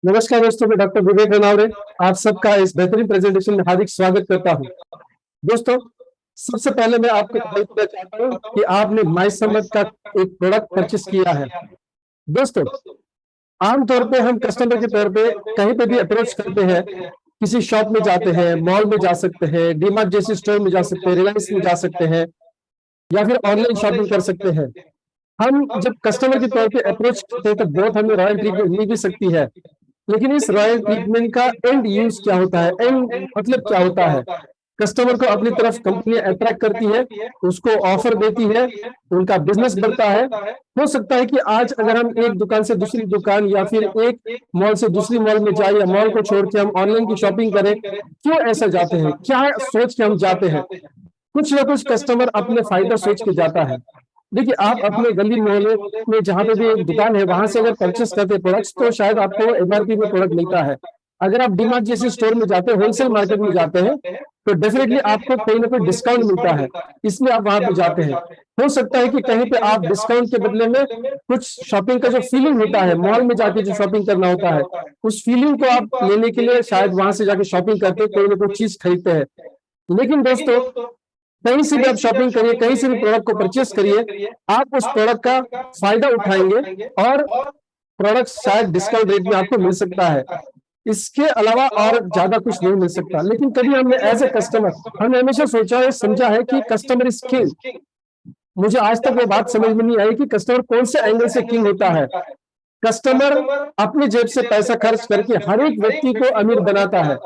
नमस्कार दोस्तों, मैं डॉक्टर विवेक रनौरे आप सबका इस बेहतरीन प्रेजेंटेशन में हार्दिक स्वागत करता हूं। दोस्तों, सबसे पहले मैं आपको बधाई देना चाहता हूं कि आपने माई समर का एक प्रोडक्ट परचेस किया है। दोस्तों, आमतौर पे हम कस्टमर के तौर पे कहीं पे भी अप्रोच करते हैं, किसी शॉप में जाते हैं, मॉल में जा सकते हैं, डीमार्ट जैसी स्टोर में जा सकते हैं, रिलायंस में जा सकते हैं या फिर ऑनलाइन शॉपिंग कर सकते हैं। हम जब कस्टमर के तौर पे अप्रोच करते हैं तो बहुत हमें रॉयल ट्रीटमेंट मिल भी सकती है, लेकिन इस रॉयल ट्रीटमेंट का एंड यूज क्या होता है, एंड मतलब क्या होता है? कस्टमर को अपनी तरफ कंपनी अट्रैक्ट करती है, उसको ऑफर देती है, उनका बिजनेस बढ़ता है। हो सकता है कि आज अगर हम एक दुकान से दूसरी दुकान या फिर एक मॉल से दूसरी मॉल में जाए या मॉल को छोड़ के हम ऑनलाइन की शॉपिंग करें, क्यों ऐसा जाते हैं, क्या सोच के हम जाते हैं? कुछ ना कुछ कस्टमर अपने फायदा सोच के जाता है। देखिए, आप अपने गली मोहल्ले में जहां पे भी एक दुकान है वहां से अगर परचेस करते हैं प्रोडक्ट्स तो शायद आपको एमआरपी में प्रोडक्ट मिलता है। अगर आप डीमार्ट जैसे स्टोर में जाते हैं, होलसेल मार्केट में जाते हैं, तो डेफिनेटली आपको कोई ना कोई डिस्काउंट मिलता है, इसलिए आप वहां पे जाते हैं। हो सकता है कि कहीं पे आप डिस्काउंट के बदले में कुछ शॉपिंग का जो फीलिंग होता है, मॉल में जाके जो शॉपिंग करना होता है, उस फीलिंग को आप लेने के लिए शायद वहां से जाके शॉपिंग करते हैं, कोई ना कोई चीज खरीदते हैं। लेकिन दोस्तों, कहीं से भी आप शॉपिंग करिए, कहीं से भी प्रोडक्ट को परचेस करिए, आप उस प्रोडक्ट का फायदा उठाएंगे और प्रोडक्ट शायद डिस्काउंट रेट में आपको मिल सकता है। इसके अलावा और ज्यादा कुछ नहीं मिल सकता। लेकिन कभी हमने एज ए कस्टमर हमने हमेशा सोचा है, समझा है कि कस्टमर इज किंग। मुझे आज तक वो बात समझ में नहीं आई कि कस्टमर कौन से एंगल से किंग होता है। कस्टमर अपनी जेब से पैसा खर्च करके हर एक व्यक्ति को अमीर बनाता है,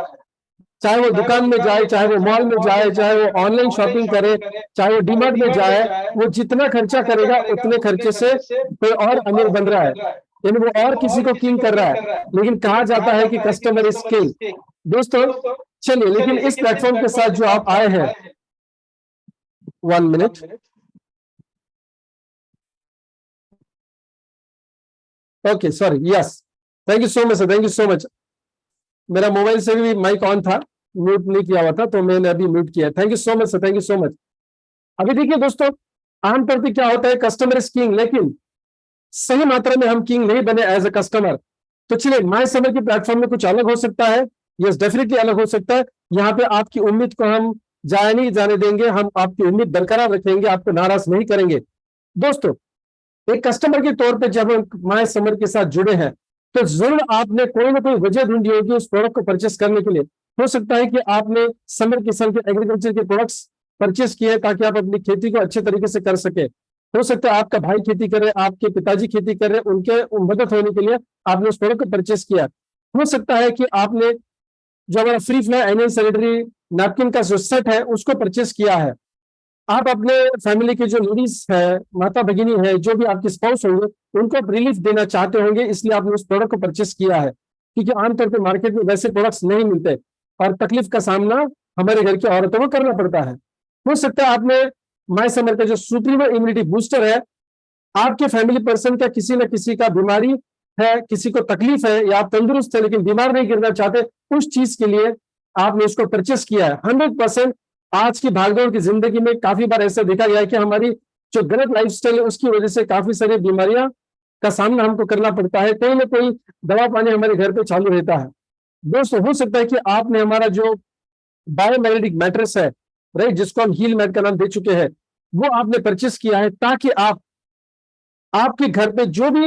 चाहे वो दुकान में जाए, चाहे वो मॉल में जाए, चाहे वो ऑनलाइन शॉपिंग करे, चाहे वो डीमार्ट में जाए, वो जितना खर्चा करेगा उतने खर्चे से कोई और अमीर बन रहा है, यानी वो और किसी को किंग कर रहा है। लेकिन कहा जाता है कि कस्टमर इज किंग। दोस्तों, चलिए, लेकिन इस प्लेटफॉर्म के साथ जो आप आए हैं, 1 minute, okay, sorry, yes, thank you so much sir, thank you so much. मेरा मोबाइल से भी माइक ऑन था, म्यूट नहीं किया हुआ था, तो मैंने अभी म्यूट किया। Thank you so much sir, thank you so much. अभी देखिए दोस्तों, आमतौर पर क्या होता है, कस्टमर इज किंग, लेकिन सही मात्रा में हम किंग नहीं बने एज ए कस्टमर। तो चलिए, माय समर के प्लेटफॉर्म में कुछ अलग हो सकता है। यस, डेफिनेटली अलग हो सकता है। यहाँ पे आपकी उम्मीद को हम जाया नहीं जाने देंगे, हम आपकी उम्मीद बरकरार रखेंगे, आपको नाराज नहीं करेंगे। दोस्तों, एक कस्टमर के तौर पे जब हम माय समर के साथ जुड़े हैं, तो जरूर आपने कोई ना कोई वजह ढूंढी होगी उस प्रोडक्ट को परचेस करने के लिए। हो सकता है कि आपने समर किसान के एग्रीकल्चर के प्रोडक्ट्स परचेस किए ताकि आप अपनी खेती को अच्छे तरीके से कर सके। हो सकता है आपका भाई खेती करे, आपके पिताजी खेती कर रहे, उनके मदद होने के लिए आपने उस प्रोडक्ट को परचेस किया। हो सकता है कि आपने जो हमारा free fly annual sanitary napkin का जो सेट है उसको परचेस किया है। आप अपने फैमिली के जो लेडीज है, माता भगिनी है, जो भी आपके स्पाउस होंगे, उनको आप रिलीफ देना चाहते होंगे, इसलिए आपने उस प्रोडक्ट को परचेस किया है। क्योंकि आमतौर पर मार्केट में वैसे प्रोडक्ट्स नहीं मिलते और तकलीफ का सामना हमारे घर की औरतों को करना पड़ता है। हो सकता है आपने माय समर का जो सुप्रीमो इम्यूनिटी बूस्टर है, आपके फैमिली पर्सन का किसी न किसी का बीमारी है, किसी को तकलीफ है, या आप तंदुरुस्त है लेकिन बीमार नहीं गिरना चाहते, उस चीज के लिए आपने उसको परचेस किया है। 100% आज की भागदौड़ की जिंदगी में काफी बार ऐसा देखा गया है कि हमारी जो गलत लाइफस्टाइल है उसकी वजह से काफी सारी बीमारियां का सामना हमको करना पड़ता है। कोई ना कोई दवा पानी हमारे घर पे चालू रहता है। दोस्तों, हो सकता है कि आपने हमारा जो बायोमैग्नेटिक मैट्रेस है, राइट, जिसको हम हील मैट का नाम दे चुके हैं, वो आपने परचेस किया है ताकि आप आपके घर पे जो भी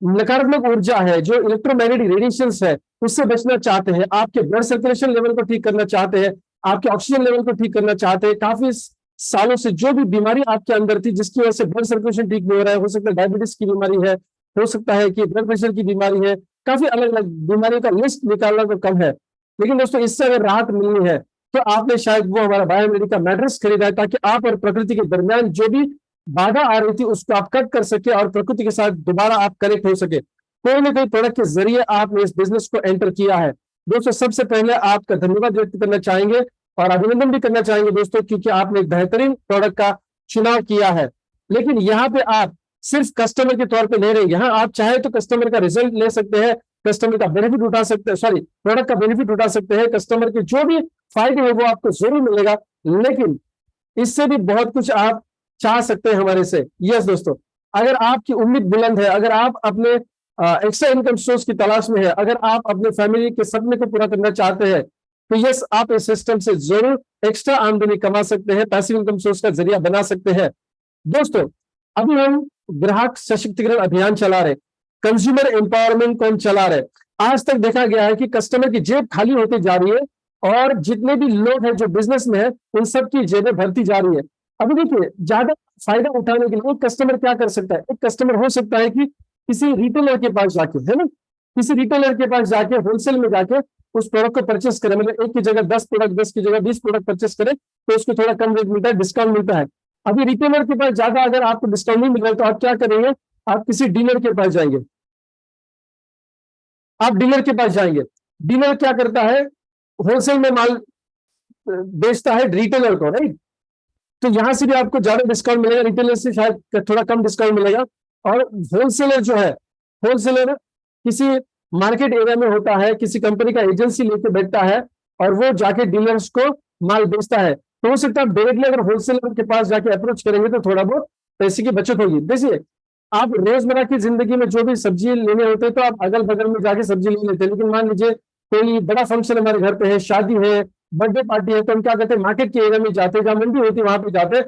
नकारात्मक ऊर्जा है, जो इलेक्ट्रोमैग्नेटिक रेडिएशंस है, उससे बचना चाहते हैं, आपके ब्लड सर्कुलेशन लेवल को ठीक करना चाहते हैं, आपके ऑक्सीजन लेवल को ठीक करना चाहते हैं। काफी सालों से जो भी बीमारी आपके अंदर थी जिसकी वजह से ब्लड सर्कुलेशन ठीक नहीं हो रहा है, हो सकता है डायबिटीज की बीमारी है, हो सकता है कि ब्लड प्रेशर की बीमारी है, काफी अलग अलग बीमारियों का लिस्ट निकालना तो कम है। लेकिन दोस्तों, इससे अगर राहत मिलनी है तो आपने शायद वो हमारा बायोमेडिक का मैट्रेस खरीदा है ताकि आप और प्रकृति के दरमियान जो भी बाधा आ रही थी उसको आप कट कर सके और प्रकृति के साथ दोबारा आप कनेक्ट हो सके। कोई ना कोई प्रोडक्ट के जरिए आपने इस बिजनेस को एंटर किया है। दोस्तों, सबसे पहले आपका धन्यवाद व्यक्त करना चाहेंगे और अभिनंदन भी करना चाहेंगे दोस्तों, क्योंकि आपने एक बेहतरीन प्रोडक्ट का चुनाव किया है। लेकिन यहाँ पे आप सिर्फ कस्टमर के तौर पे ले रहे हैं, यहाँ आप चाहे तो कस्टमर का रिजल्ट ले सकते हैं, कस्टमर का बेनिफिट उठा सकते हैं, सॉरी, प्रोडक्ट का बेनिफिट उठा सकते हैं, कस्टमर के जो भी फायदे है वो आपको जरूर मिलेगा। लेकिन इससे भी बहुत कुछ आप चाह सकते हैं हमारे से। यस दोस्तों, अगर आपकी उम्मीद बुलंद है, अगर आप अपने एक्स्ट्रा इनकम सोर्स की तलाश में है, अगर आप अपने फैमिली के सपने को पूरा करना चाहते हैं, तो यस, आप इस सिस्टम से जरूर एक्स्ट्रा आमदनी कमा सकते हैं, पैसिव इनकम सोर्स का जरिया बना सकते हैं। दोस्तों, अभी हम ग्राहक सशक्तिकरण अभियान चला रहे, कंज्यूमर एम्पावरमेंट को हम चला रहे। आज तक देखा गया है कि कस्टमर की जेब खाली होती जा रही है और जितने भी लोग हैं जो बिजनेस में है उन सब की जेबें भरती जा रही है। अभी देखिए, ज्यादा फायदा उठाने के लिए एक कस्टमर क्या कर सकता है? एक कस्टमर हो सकता है कि किसी रिटेलर के पास जाके, है ना, किसी रिटेलर के पास जाके होलसेल में जाके उस प्रोडक्ट को परचेस करे, मतलब एक की जगह 10 प्रोडक्ट, 10 की जगह 20 प्रोडक्ट परचेस करे तो उसको थोड़ा कम रेट मिलता है, डिस्काउंट मिलता है। अभी रिटेलर के पास ज्यादा अगर आपको डिस्काउंट नहीं मिल रहा है तो आप क्या करेंगे? आप किसी डीलर के पास जाएंगे, आप डीलर के पास जाएंगे। डीलर क्या करता है? होलसेल में माल बेचता है रिटेलर को, राइट? तो यहां से भी आपको ज्यादा डिस्काउंट मिलेगा, रिटेलर से शायद थोड़ा कम डिस्काउंट मिलेगा। और होलसेलर जो है, होलसेलर किसी मार्केट एरिया में होता है, किसी कंपनी का एजेंसी लेके बैठता है और वो जाके डीलर्स को माल बेचता है। तो हो सकता है डायरेक्टली अगर होलसेलर के पास जाके अप्रोच करेंगे तो थोड़ा बहुत पैसे की बचत होगी। देखिए, आप रोजमर्रा की जिंदगी में जो भी सब्जी लेने होते हैं तो आप अगल बगल में जाके सब्जी ले लेते हैं, लेकिन मान लीजिए कोई बड़ा फंक्शन हमारे घर पे है, शादी है, बर्थडे पार्टी है, तो हम क्या करते हैं? मार्केट के एरिया में जाते हैं, जहां मंडी होती है वहां पे जाते हैं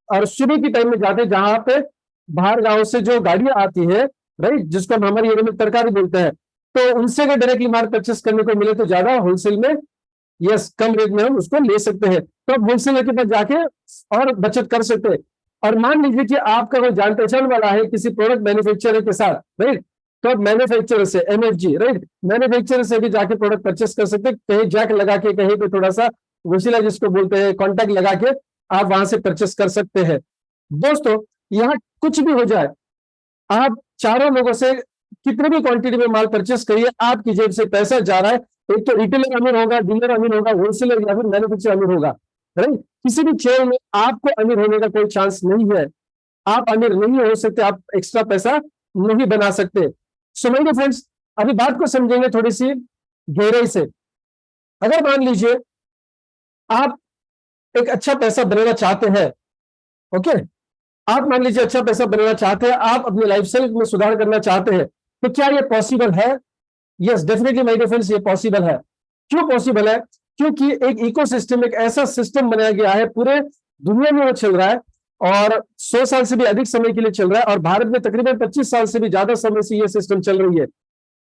और सुबह के टाइम में जाते हैं जहां पे बाहर गांव से जो गाड़ियां आती है, राइट, जिसको हम हमारे एरिया में तरकारी बोलते हैं, तो उनसे अगर डायरेक्टली माल परचेस करने को मिले तो ज्यादा होलसेल में, यस, कम रेट में हम उसको ले सकते हैं। तो आप होलसेलर के पास जाके और बचत कर सकते हैं। और मान लीजिए कि आपका कोई जान पहचान वाला है किसी प्रोडक्ट मैन्युफैक्चरर के साथ, राइट, तो आप मैन्युफैक्चरर से, एमएफजी, राइट, मैन्युफैक्चरर से भी जाके प्रोडक्ट परचेस कर सकते हैं। कहीं जैक लगा के, कहीं पे थोड़ा सा वसीला जिसको बोलते हैं, कॉन्टैक्ट लगा के आप वहां से परचेस कर सकते हैं। दोस्तों, यहाँ कुछ भी हो जाए, आप चारों लोगों से कितने भी क्वांटिटी में माल परचेस करिए, आपकी जेब से पैसा जा रहा है। एक तो रिटेलर अमीर होगा, डीलर अमीर होगा, होलसेलर या फिर मैन्युफैक्चरर अमीर होगा, राइट। किसी भी चेन में आपको अमीर होने का कोई चांस नहीं है। आप अमीर नहीं हो सकते, आप एक्स्ट्रा पैसा नहीं बना सकते। सो माय डियर फ्रेंड्स, अभी बात को समझेंगे थोड़ी सी गहराई से। अगर मान लीजिए आप एक अच्छा पैसा बनाना चाहते हैं, ओके, आप मान लीजिए अच्छा पैसा बनाना चाहते हैं, आप अपने लाइफस्टाइल में सुधार करना चाहते हैं, तो क्या ये पॉसिबल है? Yes, definitely my dear friends, ये पॉसिबल है। क्यों पॉसिबल है? क्योंकि एक इकोसिस्टम, एक ऐसा सिस्टम बनाया गया है, पूरे दुनिया में वो चल रहा है और 100 साल से भी अधिक समय के लिए चल रहा है, और भारत में तकरीबन 25 साल से भी ज्यादा समय से ये सिस्टम चल रही है।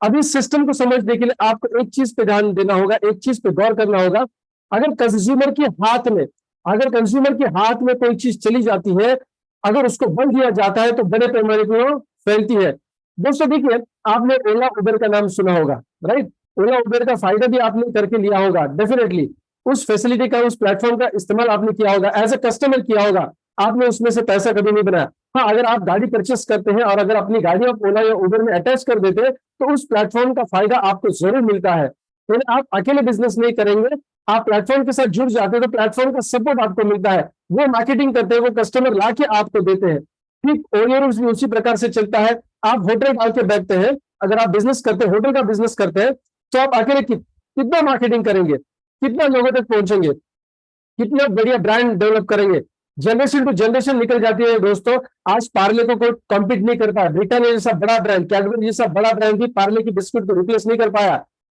अब इस सिस्टम को समझने के लिए आपको एक चीज पे ध्यान देना होगा, एक चीज पे गौर करना होगा। अगर कंज्यूमर के हाथ में, अगर कंज्यूमर के हाथ में कोई चीज चली जाती है, अगर उसको बंद दिया जाता है तो बड़े पैमाने पर वो फैलती है। दोस्तों देखिए, आपने ओला उबर का नाम सुना होगा, राइट? ओला उबर का फायदा भी आपने करके लिया होगा, डेफिनेटली उस फैसिलिटी का, उस प्लेटफॉर्म का इस्तेमाल आपने किया होगा, एज ए कस्टमर किया होगा, आपने उसमें से पैसा कभी नहीं बनाया। हाँ, अगर आप गाड़ी परचेस करते हैं और अगर अपनी गाड़ी आप ओला या उबर में अटैच कर देते हैं तो उस प्लेटफॉर्म का फायदा आपको जरूर मिलता है। लेकिन आप अकेले बिजनेस नहीं करेंगे, आप प्लेटफॉर्म के साथ जुड़ जाते हैं तो प्लेटफॉर्म का सपोर्ट आपको मिलता है, वो मार्केटिंग करते हैं, वो कस्टमर ला के आपको देते हैं। ठीक ओयो रूम्स भी उसी प्रकार से चलता है। आप होटल डाल के बैठते हैं, अगर आप बिजनेस करते हैं, होटल का बिजनेस करते हैं, तो आप अकेले कितना मार्केटिंग करेंगे, कितना लोगों तक पहुंचेंगे, कितना बढ़िया ब्रांड डेवलप करेंगे। जनरेशन टू जनरेशन निकल जाती है दोस्तों। आज पार्ले को कोई कॉम्पीट नहीं कर पाया, ब्रिटानिया जैसा बड़ा ब्रांड, कैडबरी जैसा बड़ा ब्रांड भी पार्ले की बिस्कुट को रिप्लेस नहीं कर पाया।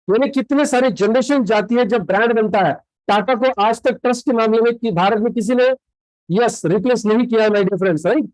यानी कितने सारे जनरेशन जाती है जब ब्रांड बनता है। टाटा को आज तक ट्रस्ट के मामले में कि भारत में किसी ने यस रिप्लेस नहीं किया, माय डियर फ्रेंड्स, राइट?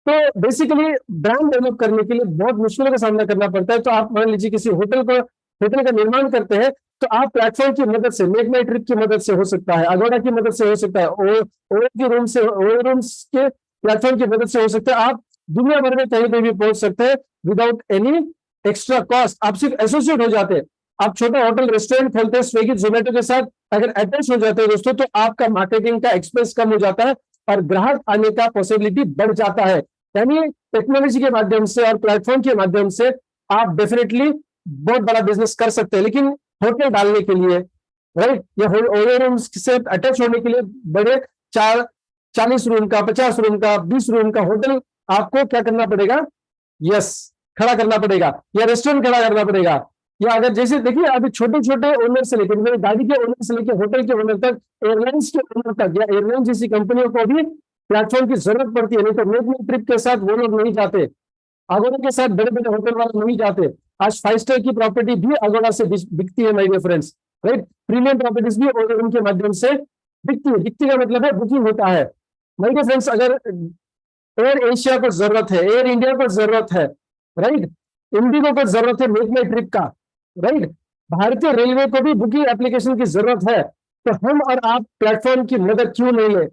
तो बेसिकली ब्रांड डेवलप करने के लिए बहुत मुश्किलों का सामना करना पड़ता है। तो आप मान लीजिए किसी होटल का निर्माण करते हैं, तो आप प्लेटफॉर्म की मदद से, मेक माई ट्रिप की मदद से हो सकता है, अगोड़ा की मदद से हो सकता है, ओयो के रूम्स के प्लेटफॉर्म की मदद से हो सकता है। आप दुनिया भर में कहीं पे भी पहुंच सकते हैं विदाउट एनी एक्स्ट्रा कॉस्ट। आप सिर्फ एसोसिएट हो जाते हैं, आप छोटा होटल रेस्टोरेंट खोलते हैं, स्विगी जोमेटो के साथ अगर अटैच हो जाते हैं दोस्तों, तो आपका मार्केटिंग का एक्सपेंस कम हो जाता है और ग्राहक आने का पॉसिबिलिटी बढ़ जाता है। यानी टेक्नोलॉजी के माध्यम से और प्लेटफॉर्म के माध्यम से आप डेफिनेटली बहुत बड़ा बिजनेस कर सकते हैं। लेकिन होटल डालने के लिए, राइट, या ओयो रूम्स से अटैच होने के लिए बड़े 40 रूम का, 50 रूम का, 20 रूम का होटल आपको क्या करना पड़ेगा? यस, खड़ा करना पड़ेगा, या रेस्टोरेंट खड़ा करना पड़ेगा। या अगर जैसे देखिए अभी छोटे छोटे ओनर से लेकर, गाड़ी के ओनर से लेकर होटल के ओनर तक, एयरलाइंस के ओनर तक, या एयरलाइन जैसी कंपनियों को भी प्लेटफॉर्म की जरूरत पड़ती है। नहीं तो मेक माई ट्रिप के साथ वो लोग नहीं जाते, अगोड़ा के साथ बड़े बड़े होटल वाले नहीं जाते। आज 5 स्टार की प्रॉपर्टी भी अगोड़ा से बिकती है my dear friends, right. Premium properties भी उनके माध्यम से बिकती है। बिकती का मतलब है बुकिंग होता है माय डियर फ्रेंड्स। अगर एयर एशिया को जरूरत है, एयर इंडिया को जरूरत है, राइट, इंडिगो को जरूरत है मेक माई ट्रिप का, राइट, भारतीय रेलवे को भी बुकिंग एप्लीकेशन की जरूरत है, तो हम और आप प्लेटफॉर्म की मदद क्यों नहीं ले।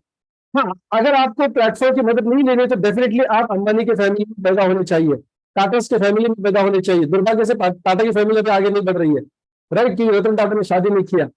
हाँ, अगर आपको प्लेटफॉर्म की मदद नहीं लेनी तो डेफिनेटली आप अंबानी के फैमिली में पैदा होने चाहिए, टाटा के फैमिली में पैदा होने चाहिए। दुर्भाग्य से टाटा की फैमिली पे आगे नहीं बढ़ रही है, राइट, क्योंकि रतन टाटा ने शादी नहीं किया।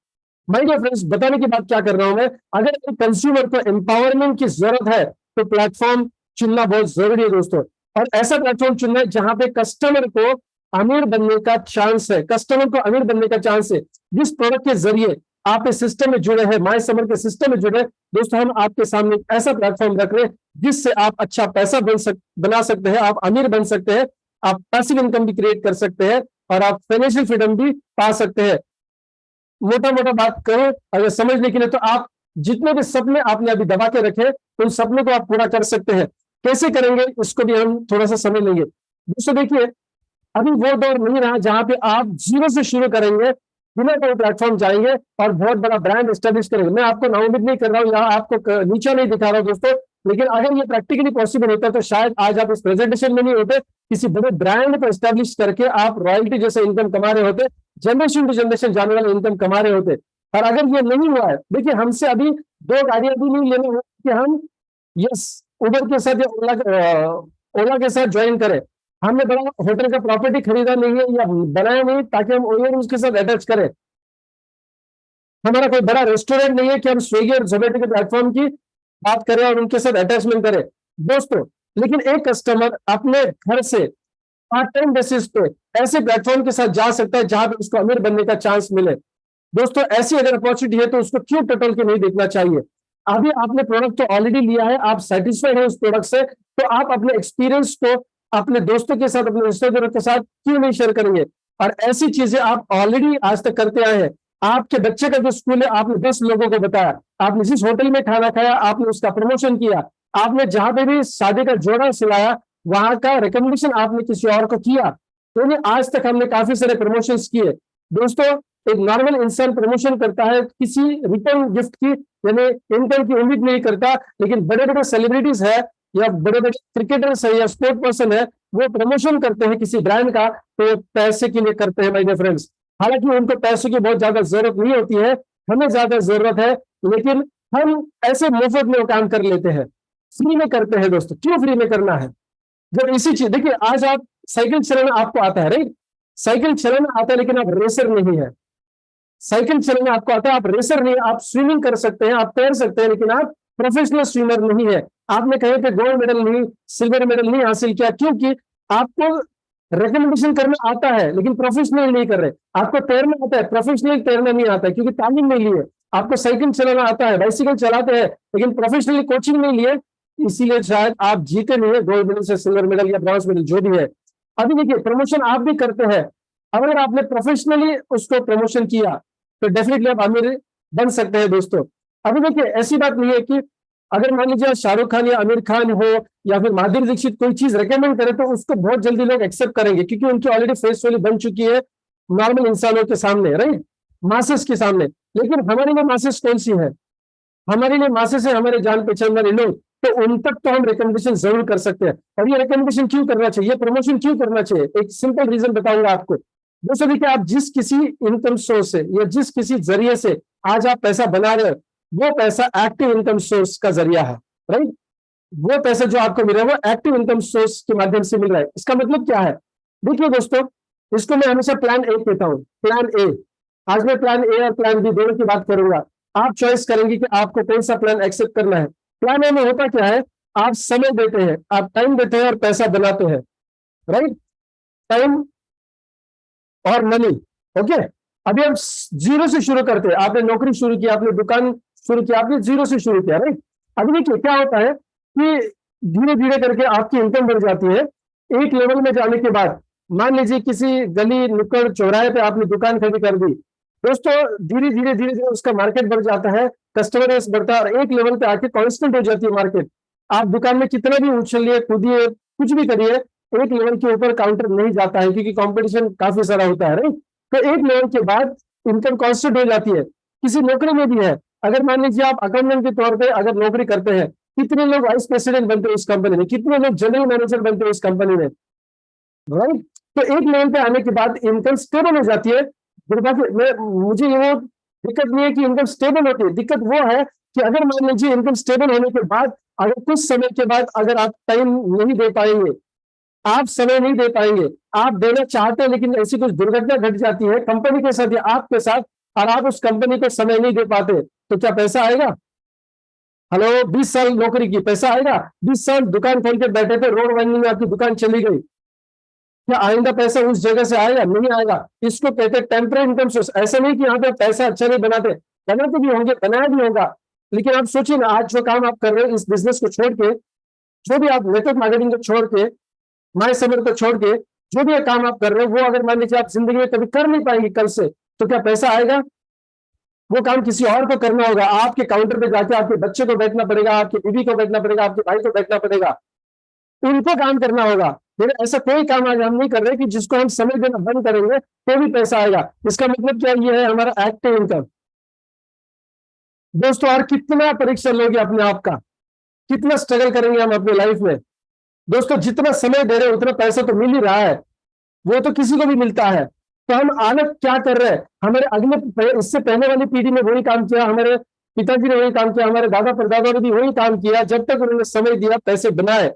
माय डियर फ्रेंड्स, बताने की बात क्या कर रहा हूं मैं, अगर कंज्यूमर को एम्पावरमेंट की जरूरत है तो प्लेटफॉर्म चुनना बहुत जरूरी है दोस्तों। और ऐसा प्लेटफॉर्म चुनना है जहां पे कस्टमर को अमीर बनने का चांस है, कस्टमर को अमीर बनने का चांस है। जिस प्रोडक्ट के जरिए आप इस सिस्टम में जुड़े हैं, माय समर के सिस्टम में जुड़े, दोस्तों हम आपके सामने ऐसा प्लेटफॉर्म रख रहे हैं जिससे आप अच्छा पैसा बना सकते हैं, आप अमीर बन सकते हैं, आप पैसिव इनकम भी क्रिएट कर सकते हैं और आप फाइनेंशियल फ्रीडम भी पा सकते हैं। मोटा मोटा बात करें अगर समझने के लिए, तो आप जितने भी सपने आपने अभी दबा के रखे उन सपनों को आप पूरा कर सकते हैं। कैसे करेंगे इसको भी हम थोड़ा सा समझ लेंगे। दोस्तों देखिए, अभी वो दौर नहीं रहा जहां पे आप जीरो से शुरू करेंगे, बिना कोई प्लेटफॉर्म जाएंगे और बहुत बड़ा ब्रांड एस्टेब्लिश करेंगे। मैं आपको नाउमीद नहीं कर रहा हूँ, यहाँ आपको नीचा नहीं दिखा रहा हूँ दोस्तों, लेकिन अगर ये प्रैक्टिकली पॉसिबल होता तो शायद आज आप इस प्रेजेंटेशन में नहीं होते, किसी बड़े ब्रांड को एस्टेब्लिश करके आप रॉयल्टी जैसे इनकम कमा रहे होते, जनरेशन टू जनरेशन जाने वाले इनकम कमा रहे होते। और अगर ये नहीं हुआ है, देखिए हमसे अभी 2 गाड़ियां भी नहीं लेना हो कि हम यस उबर के साथ या ओला के साथ ज्वाइन करें। हमने बड़ा होटल का प्रॉपर्टी खरीदा नहीं है या बनाया नहीं ताकि हम ओला उसके साथ अटैच करें। हमारा कोई बड़ा रेस्टोरेंट नहीं है कि हम स्विगी और जोमेटो के प्लेटफॉर्म की बात करें और उनके साथ अटैचमेंट करें दोस्तों। लेकिन एक कस्टमर अपने घर से पार्ट टाइम बेसिस पे ऐसे प्लेटफॉर्म के साथ जा सकता है जहां पे उसको अमीर बनने का चांस मिले। दोस्तों ऐसी अगर अपॉर्चुनिटी है तो उसको क्यों टटोल के नहीं देखना चाहिए। अभी आपने प्रोडक्ट तो ऑलरेडी लिया है, आप सेटिस्फाइड है उस प्रोडक्ट से, तो आप अपने एक्सपीरियंस को अपने दोस्तों के साथ, अपने रिश्तेदारों के साथ क्यों नहीं शेयर करेंगे। और ऐसी चीजें आप ऑलरेडी आज तक करते आए हैं। आपके बच्चे का जो स्कूल है आपने 10 लोगों को बताया, आपने जिस होटल में खाना खाया आपने उसका प्रमोशन किया, आपने जहां पे भी शादी का जोड़ा सिलाया वहां का रिकमेंडेशन आपने किसी और को किया। तो आज तक हमने काफी सारे प्रमोशंस किए दोस्तों। एक नॉर्मल इंसान प्रमोशन करता है किसी रिटर्न गिफ्ट की यानी इनकम की उम्मीद नहीं करता, लेकिन बड़े बड़े सेलिब्रिटीज है या बड़े बड़े क्रिकेटर्स है या स्पोर्ट पर्सन है, वो प्रमोशन करते हैं किसी ब्रांड का तो पैसे के लिए करते हैं माय डियर फ्रेंड्स। हालांकि उनको पैसों की बहुत ज्यादा जरूरत नहीं होती है, हमें ज्यादा जरूरत है, लेकिन हम ऐसे मुफ्त में वो काम कर लेते हैं, फ्री में करते हैं दोस्तों। क्यों फ्री में करना है जब इसी चीज, देखिए आज आप साइकिल चलाना आपको आता है, राइट, साइकिल चलाना आता है लेकिन आप रेसर नहीं है। साइकिल चलाना आपको आता है, आप रेसर नहीं, आप स्विमिंग कर सकते हैं, आप तैर सकते हैं, लेकिन आप प्रोफेशनल स्विमर नहीं है। आपने कहीं पे गोल्ड मेडल नहीं, सिल्वर मेडल नहीं हासिल किया क्योंकि आपको रिकमेंडेशन करना आता है लेकिन प्रोफेशनल नहीं कर रहे। आपको तैरना आता है, प्रोफेशनल तैरना नहीं आता है क्योंकि तालीम नहीं ली है। आपको साइकिल चलाना आता है, बाइसिकल चलाते हैं, लेकिन प्रोफेशनली कोचिंग नहीं लिए, इसीलिए शायद आप जीते नहीं है गोल्ड मेडल से सिल्वर मेडल या ब्रॉन्ज मेडल जो भी है। अभी देखिए प्रमोशन आप भी करते हैं, अगर आपने प्रोफेशनली उसको प्रमोशन किया तो डेफिनेटली आप अमीर बन सकते हैं दोस्तों। अभी देखिए ऐसी बात नहीं है कि अगर मान लीजिए शाहरुख खान या आमिर खान हो या फिर माधुरी दीक्षित कोई चीज रेकमेंड करे तो उसको बहुत जल्दी लोग एक्सेप्ट करेंगे क्योंकि उनकी ऑलरेडी फेस वैल्यू बन चुकी है नॉर्मल इंसानों के सामने, राइट, मासेस के सामने। लेकिन हमारे लिए मासेस कौन सी है, हमारे लिए मासेस है हमारे जान पहचान वाले लोग, तो उन तक तो हम रिकमेंडेशन जरूर कर सकते हैं। और ये रिकमेंडेशन क्यों करना चाहिए, प्रमोशन क्यों करना चाहिए, एक सिंपल रीजन बताऊंगा आपको दोस्तों। देखिए आप जिस किसी इनकम सोर्स से या जिस किसी जरिए से आज आप पैसा बना रहे हो वो पैसा एक्टिव इनकम सोर्स का जरिया है, राइट। वो पैसा जो आपको मिल रहा है वो एक्टिव इनकम सोर्स के माध्यम से मिल रहा है। इसका मतलब क्या है, देखिए दोस्तों, इसको मैं हमेशा प्लान ए कहता हूं, प्लान ए। आज मैं प्लान ए और प्लान बी दोनों की बात करूंगा, आप चॉइस करेंगे कि आपको कौन सा प्लान एक्सेप्ट करना है। प्लान ए में होता क्या है, आप समय देते हैं, आप टाइम देते हैं और पैसा बनाते हैं, राइट, टाइम और मनी, ओके। अभी हम जीरो से शुरू करते हैं, आपने नौकरी शुरू की, आपने दुकान शुरू किया, आपने जीरो से शुरू किया, राइट। अभी देखिए क्या होता है कि धीरे धीरे करके आपकी इनकम बढ़ जाती है। एक लेवल में जाने के बाद मान लीजिए किसी गली नुक्कड़ चौराहे पे आपने दुकान खड़ी कर दी दोस्तों, धीरे धीरे धीरे धीरे उसका मार्केट बढ़ जाता है, कस्टमर बेस बढ़ता है और एक लेवल पे आके कांस्टेंट हो जाती है मार्केट। आप दुकान में कितना भी उछलिए कूदिए कुछ भी करिए, एक लेवल के ऊपर काउंटर नहीं जाता है, क्योंकि कंपटीशन काफी सारा होता है, राइट। तो एक लेवल के बाद इनकम कांस्टेंट हो जाती है। किसी नौकरी में भी है, अगर मान लीजिए आप अकाउंटेंट के तौर पे अगर नौकरी करते हैं, कितने लोग वाइस प्रेसिडेंट बनते हैं उस कंपनी में, कितने लोग जनरल मैनेजर बनते हैं उस कंपनी में, राइट। तो एक लेवल पे आने के बाद इनकम स्टेबल हो जाती है। मुझे ये दिक्कत नहीं है कि इनकम स्टेबल होती है, दिक्कत वो है कि अगर मान लीजिए इनकम स्टेबल होने के बाद अगर कुछ समय के बाद अगर आप टाइम नहीं दे पाएंगे, आप समय नहीं दे पाएंगे, आप देना चाहते हैं लेकिन ऐसी कुछ दुर्घटना घट जाती है कंपनी के साथ या आपके साथ, और आप उस कंपनी को समय नहीं दे पाते, तो क्या पैसा आएगा? हेलो, 20 साल नौकरी की, पैसा आएगा? 20 साल दुकान खोल के बैठे थे, रोड वाइंडिंग में आपकी दुकान चली गई, क्या आइंदा पैसा उस जगह से आएगा? नहीं आएगा। इसको कहते हैं टेम्पररी इनकम सोर्स। ऐसा नहीं कि यहाँ पे पैसा अच्छा नहीं बनाते, बनाते भी होंगे, बनाया भी होगा, लेकिन आप सोचिए ना, आज जो काम आप कर रहे हैं इस बिजनेस को छोड़ के, जो भी आप नेटवर्क मार्केटिंग को छोड़ के, माय समर को छोड़ के, जो भी काम आप कर रहे हो, वो अगर मान लीजिए आप जिंदगी में कभी कर नहीं पाएंगे कल से, तो क्या पैसा आएगा? वो काम किसी और को करना होगा। आपके काउंटर पे जाके आपके बच्चे को बैठना पड़ेगा, आपकी बीवी को बैठना पड़ेगा, आपके भाई को बैठना पड़ेगा, उनको काम करना होगा। फिर ऐसा कोई काम आज हम नहीं कर रहे कि जिसको हम समय देना बंद करेंगे तो भी पैसा आएगा। इसका मतलब क्या? ये है हमारा एक्टिव इनकम। दोस्तों, और कितना परीक्षा लोगे अपने आप का, कितना स्ट्रगल करेंगे हम अपनी लाइफ में। दोस्तों, जितना समय दे रहे हैं उतना पैसा तो मिल ही रहा है, वो तो किसी को भी मिलता है। तो हम आलस क्या कर रहे हैं? हमारे अगले इससे पहले वाली पीढ़ी ने वही काम किया, हमारे पिताजी ने वही काम किया, हमारे दादा परदादा ने भी वही काम किया। जब तक उन्होंने समय दिया, पैसे बनाए,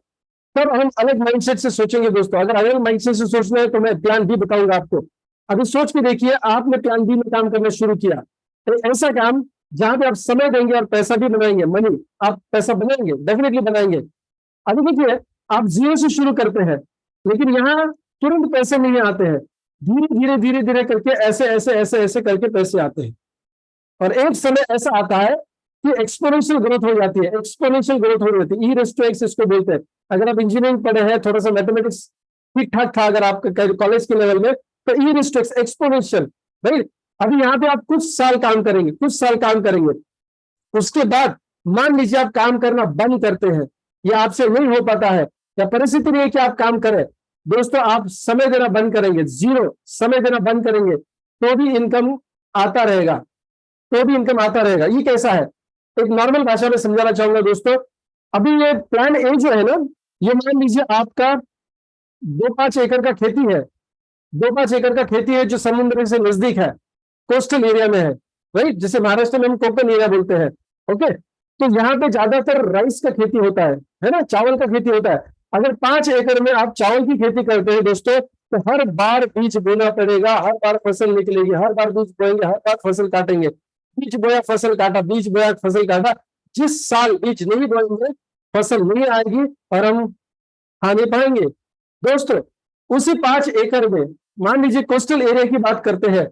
तब हम अलग माइंडसेट से सोचेंगे। दोस्तों, अगर अलग माइंडसेट से सोचना है तो मैं प्लान बी बताऊंगा आपको। अभी सोच के देखिए, आपने प्लान बी में काम करना शुरू किया, तो ऐसा काम जहां पे आप समय देंगे और पैसा भी बनाएंगे, मनी, आप पैसा बनाएंगे, डेफिनेटली बनाएंगे। अभी देखिए, आप जीरो से शुरू करते हैं, लेकिन यहाँ तुरंत पैसे नहीं आते हैं, धीरे धीरे धीरे धीरे करके ऐसे ऐसे ऐसे ऐसे करके पैसे आते हैं। और एक समय ऐसा आता है कि एक्सपोनेंशियल ग्रोथ हो जाती है, एक्सपोनेंशियल ग्रोथ हो जाती है, ई रेज़ टू एक्स इसको बोलते हैं। अगर आप इंजीनियरिंग पढ़े हैं, थोड़ा सा मैथमेटिक्स ठीक ठाक था अगर आपके कॉलेज के लेवल में, तो e raise to x, exponential, right. अभी यहाँ पे आप कुछ साल काम करेंगे, कुछ साल काम करेंगे, उसके बाद मान लीजिए आप काम करना बंद करते हैं, या आपसे नहीं हो पाता है, या परिस्थिति नहीं है कि आप काम करें, दोस्तों आप समय देना बंद करेंगे, जीरो समय देना बंद करेंगे, तो भी इनकम आता रहेगा, तो भी इनकम आता रहेगा। ये कैसा है? एक नॉर्मल भाषा में समझाना चाहूंगा दोस्तों। अभी ये प्लान ए जो है ना, ये मान लीजिए आपका 2-5 एकड़ का खेती है, 2-5 एकड़ का खेती है जो समुद्र से नजदीक है, कोस्टल एरिया में है, राइट, जैसे महाराष्ट्र में हम कोकन एरिया बोलते हैं, ओके। तो यहाँ पे ज्यादातर राइस का खेती होता है ना, चावल का खेती होता है। अगर 5 एकड़ में आप चावल की खेती करते हैं दोस्तों, तो हर बार बीज बोना पड़ेगा, हर बार फसल निकलेगी, हर बार बीज बोएंगे, हर बार फसल काटेंगे, बीज बोया फसल काटा, बीज बोया फसल काटा। जिस साल बीज नहीं बोएंगे, फसल नहीं आएगी और हम खा नहीं पाएंगे। दोस्तों, उसी 5 एकड़ में मान लीजिए कोस्टल एरिया की बात करते हैं,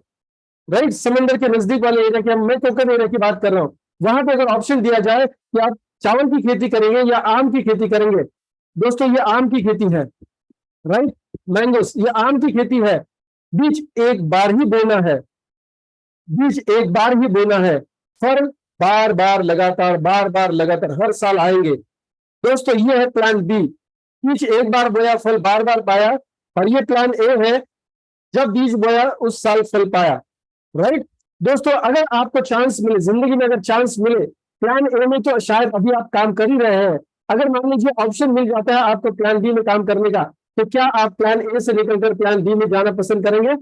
राइट, समंदर के नजदीक वाले एरिया की, मैं कोकन एरिया की बात कर रहा हूँ। वहां पे अगर ऑप्शन दिया जाए कि आप चावल की खेती करेंगे या आम की खेती करेंगे, दोस्तों ये आम की खेती है, राइट, मैंगोस, ये आम की खेती है। बीज एक बार ही बोना है, बीज एक बार ही बोना है, फल बार बार लगातार, बार बार लगातार हर साल आएंगे। दोस्तों, ये है प्लान बी, बीज एक बार बोया, फल बार बार पाया। और ये प्लान ए है, जब बीज बोया उस साल फल पाया, राइट। दोस्तों, अगर आपको चांस मिले जिंदगी में, अगर चांस मिले प्लान ए में, तो शायद अभी आप काम कर ही रहे हैं। अगर मान लीजिए ऑप्शन मिल जाता है आपको प्लान बी में काम करने का, तो क्या आप प्लान ए से निकलकर प्लान बी में जाना पसंद करेंगे?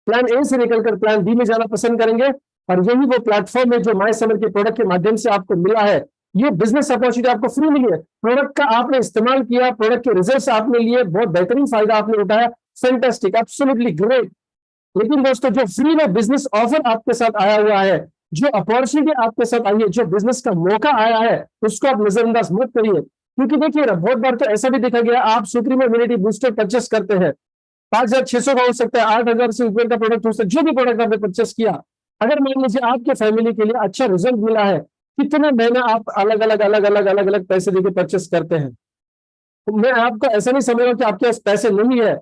प्लान ए से निकलकर प्लान बी में जाना पसंद करेंगे। और यही वो प्लेटफॉर्म है जो माय समर के प्रोडक्ट के माध्यम से आपको मिला है। ये बिजनेस अपॉर्चुनिटी आपको फ्री मिली है, प्रोडक्ट का आपने इस्तेमाल किया, प्रोडक्ट के रिजल्ट्स आपने लिए, बहुत बेहतरीन फायदा आपने उठाया, फैंटास्टिक, एब्सोल्युटली ग्रेट। लेकिन दोस्तों, जो फ्री में बिजनेस ऑफर आपके साथ आया हुआ है, जो अपॉर्चुनिटी आपके साथ आई है, जो बिजनेस का मौका आया है, उसको आप नजरअंदाज मत करिए। क्योंकि देखिए ना, बहुत बार तो ऐसा भी देखा गया, आप सुप्रीम इम्यूनिटी बूस्टर परचेस करते हैं, 5,600 का हो सकता है, 8,000 से ऊपर का प्रोडक्ट हो सकता है, जो भी प्रोडक्ट आपने परचेस किया, अगर मान लीजिए आपके फैमिली के लिए अच्छा रिजल्ट मिला है, कितने महीने आप अलग अलग अलग अलग अलग अलग पैसे देके परचेस करते हैं। तो मैं आपको ऐसा नहीं समझ रहा कि आपके पास पैसे नहीं है।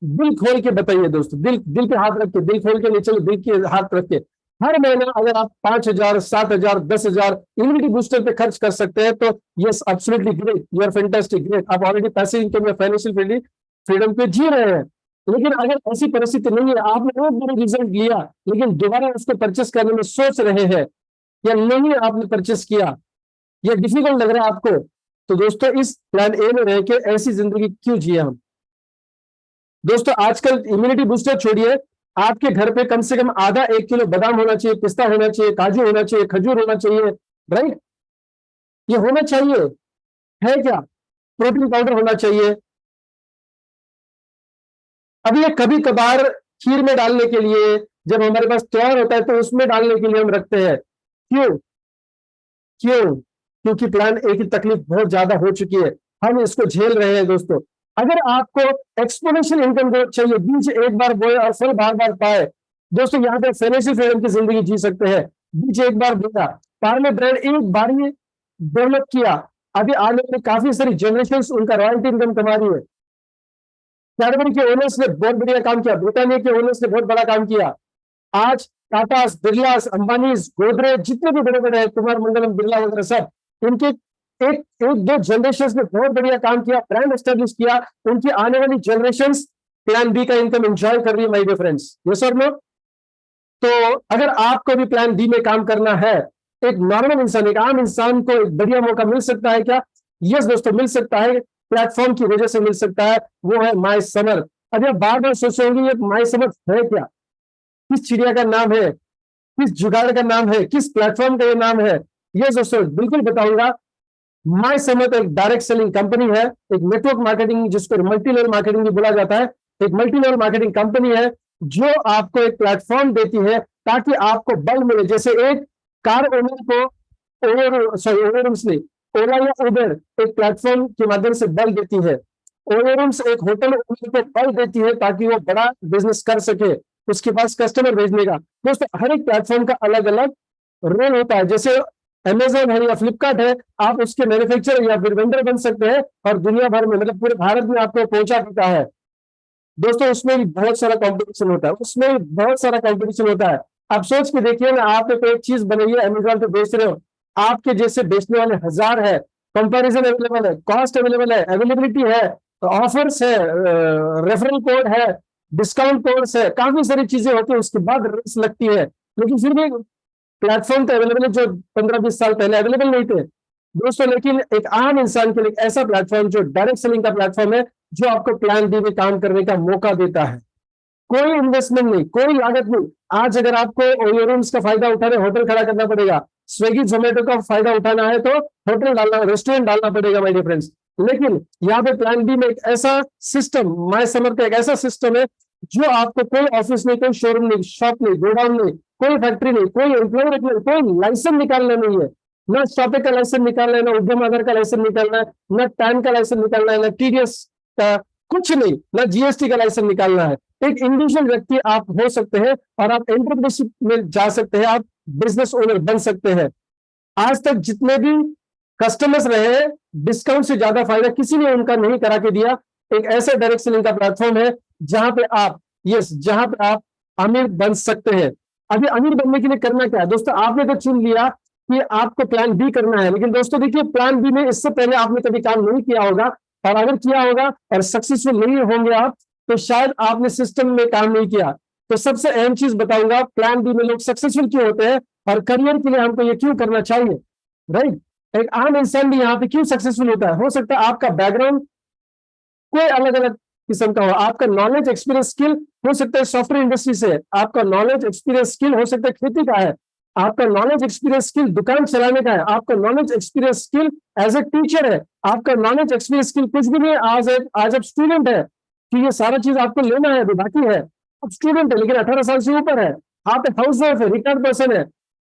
दिल खोल के बताइए दोस्तों, दिल दिल पे हाथ रख के, दिल खोल के नीचे दिल के हाथ रख के, हर महीना अगर आप 5,000, 7,000, 10,000 इम्यूनिटी बूस्टर पे खर्च कर सकते हैं, तो yes absolutely great, you are fantastic, great, आप ऑलरेडी पैसिव इनकम या फाइनेंशियल फ्रीडम पे जी रहे हैं। लेकिन अगर ऐसी परिस्थिति नहीं है, आपने एक बड़ा रिजल्ट लिया लेकिन दोबारा उसको परचेस करने में सोच रहे हैं या नहीं आपने परचेस किया, या डिफिकल्ट लग रहा है आपको, तो दोस्तों इस प्लान ए में रह के ऐसी जिंदगी क्यों जिए हम। दोस्तों आजकल इम्यूनिटी बूस्टर छोड़िए, आपके घर पे कम से कम आधा 1 किलो बादाम होना चाहिए, पिस्ता होना चाहिए, काजू होना चाहिए, खजूर होना चाहिए, राइट, ये होना चाहिए, है क्या, प्रोटीन पाउडर होना चाहिए। अब ये कभी कभार खीर में डालने के लिए, जब हमारे पास त्योहार होता है तो उसमें डालने के लिए हम रखते हैं। क्यों क्यों क्योंकि प्लान ए की तकलीफ बहुत ज्यादा हो चुकी है, हम इसको झेल रहे हैं। दोस्तों अगर आपको एक्सपोनेंशियल इनकम ग्रोथ चाहिए, बीज एक बार बोए और फल बार बार पाए, दोस्तों यहाँ पे फाइनेंशियल फ्रीडम की जिंदगी जी सकते हैं। बीज एक बार बोया, पार्ले ब्रांड एक बार ही डेवलप किया, अभी आने वाली काफी सारी जनरेशन उनका रॉयल्टी इनकम कमा रही है। कैडबरी के ओनर्स ने बहुत बढ़िया काम किया, ब्रिटानिया के ओनर्स ने बहुत बड़ा काम किया। आज टाटा, बिरलास, अंबानी, गोदरेज, जितने भी बड़े बड़े हैं, कुमार मंगलम, बिरला वगैरह सब, इनके एक एक दो जनरेशन में बहुत बढ़िया काम किया, ब्रांड एस्टेब्लिश किया। उनकी आने वाली जनरेशन प्लान बी का इनकम एंजॉय कर रही है माय डियर फ्रेंड्स, यस और नो। तो अगर आपको भी प्लान बी में काम करना है, एक नॉर्मल इंसान, एक आम इंसान को एक बढ़िया मौका मिल सकता है क्या? यस दोस्तों, मिल सकता है, प्लेटफॉर्म की वजह से मिल सकता है, वो है माय समर। अब आप बार बार सोचेंगे ये माय समर है क्या, किस चिड़िया का नाम है, किस जुगाड़ का नाम है, किस प्लेटफॉर्म का ये नाम है? ये दोस्तों बिल्कुल बताऊंगा। माय समर एक डायरेक्ट सेलिंग कंपनी है, एक नेटवर्क मार्केटिंग जिसको मल्टी लेवल मार्केटिंग भी बोला जाता है, एक मल्टी लेवल मार्केटिंग कंपनी है जो आपको एक प्लेटफॉर्म देती है ताकि आपको बल मिले। जैसे एक कार ओनर को ओला या उबेर एक प्लेटफॉर्म के माध्यम से बल देती है, ओवरम्स एक होटल ओनर को बल देती है ताकि वो बड़ा बिजनेस कर सके, उसके पास कस्टमर भेजने का। दोस्तों हर एक प्लेटफॉर्म का अलग अलग रोल होता है। जैसे अमेजोन है या फ्लिपकार्ट है, आप उसके मैन्युफैक्चरर या फिर वेंडर बन सकते हैं और दुनिया भर में, मतलब पूरे भारत में आपको पहुंचा देता है। दोस्तों उसमें भी बहुत सारा कंपटीशन होता है, उसमें भी बहुत सारा कंपटीशन होता है। आप सोच के देखिए ना, आपने कोई एक चीज बनाई है, अमेजोन पे बेच रहे हो, आपके जैसे बेचने वाले हजार है, कंपैरिजन अवेलेबल है, कॉस्ट अवेलेबल है, अवेलेबिलिटी है, ऑफर्स है, रेफरल कोड है, डिस्काउंट कोड्स है, काफी सारी चीजें होती है, उसके बाद रेस लगती है। लेकिन फिर भी प्लेटफॉर्म तो अवेलेबल है जो 15-20 साल पहले अवेलेबल नहीं थे दोस्तों। लेकिन एक आम इंसान के लिए ऐसा प्लेटफॉर्म जो डायरेक्ट सेलिंग का प्लेटफॉर्म है, जो आपको प्लान बी में काम करने का मौका देता है, कोई इन्वेस्टमेंट नहीं, कोई लागत नहीं। आज अगर आपको ओयो रूम्स का फायदा उठाने होटल खड़ा करना पड़ेगा, स्विगी जोमेटो का फायदा उठाना है तो होटल डालना, रेस्टोरेंट डालना पड़ेगा माय डियर फ्रेंड्स। लेकिन यहाँ पे प्लान बी में एक ऐसा सिस्टम, माय समर का एक ऐसा सिस्टम है जो आपको कोई ऑफिस नहीं, कोई शोरूम नहीं, शॉप नहीं, गोडाउन नहीं, कोई फैक्ट्री नहीं, कोई एम्प्लॉय रखना, कोई लाइसेंस निकालना नहीं है, ना शॉपे का लाइसेंस निकालना है, ना उद्यम आधार का लाइसेंस निकालना है, ना पैन का लाइसेंस निकालना है, ना टीडीएस का, कुछ नहीं, ना जीएसटी का लाइसेंस निकालना है। एक इंडिविजुअल व्यक्ति आप हो सकते हैं और आप एंटरप्रेन्योरशिप में जा सकते हैं, आप बिजनेस ओनर बन सकते हैं। आज तक जितने भी कस्टमर्स रहे हैं, डिस्काउंट से ज्यादा फायदा किसी ने उनका नहीं करा के दिया। एक ऐसा डायरेक्ट सेलिंग का प्लेटफॉर्म है जहां पे आप, जहां पे आप अमीर बन सकते हैं। अभी अमीर बनने के लिए करना क्या है दोस्तों? आपने तो चुन लिया कि आपको प्लान बी करना है, लेकिन दोस्तों देखिए, प्लान बी में इससे पहले आपने कभी काम नहीं किया होगा, और अगर किया होगा और सक्सेसफुल नहीं होंगे आप, तो शायद आपने सिस्टम में काम नहीं किया। तो सबसे अहम चीज बताऊंगा, प्लान बी में लोग सक्सेसफुल क्यों होते हैं और करियर के लिए हमको ये क्यों करना चाहिए, राइट। एक आम इंसान भी यहाँ पे क्यों सक्सेसफुल होता है? हो सकता है आपका बैकग्राउंड कोई अलग अलग किस्म का हो, आपका नॉलेज एक्सपीरियंस स्किल हो सकता है सॉफ्टवेयर इंडस्ट्री से, आपका नॉलेज एक्सपीरियंस स्किल हो सकता है खेती का है, आपका नॉलेज एक्सपीरियंस स्किल दुकान चलाने का है, आपका knowledge experience skill as a teacher है, आपका नॉलेज एक्सपीरियंस स्किल कुछ भी नहीं है, आज आप स्टूडेंट है, कि ये सारा चीज आपको लेना है, अभी बाकी है, आप स्टूडेंट है लेकिन 18 साल से ऊपर है, आप एक हाउस वाइफ है, रिटायर्ड पर्सन है,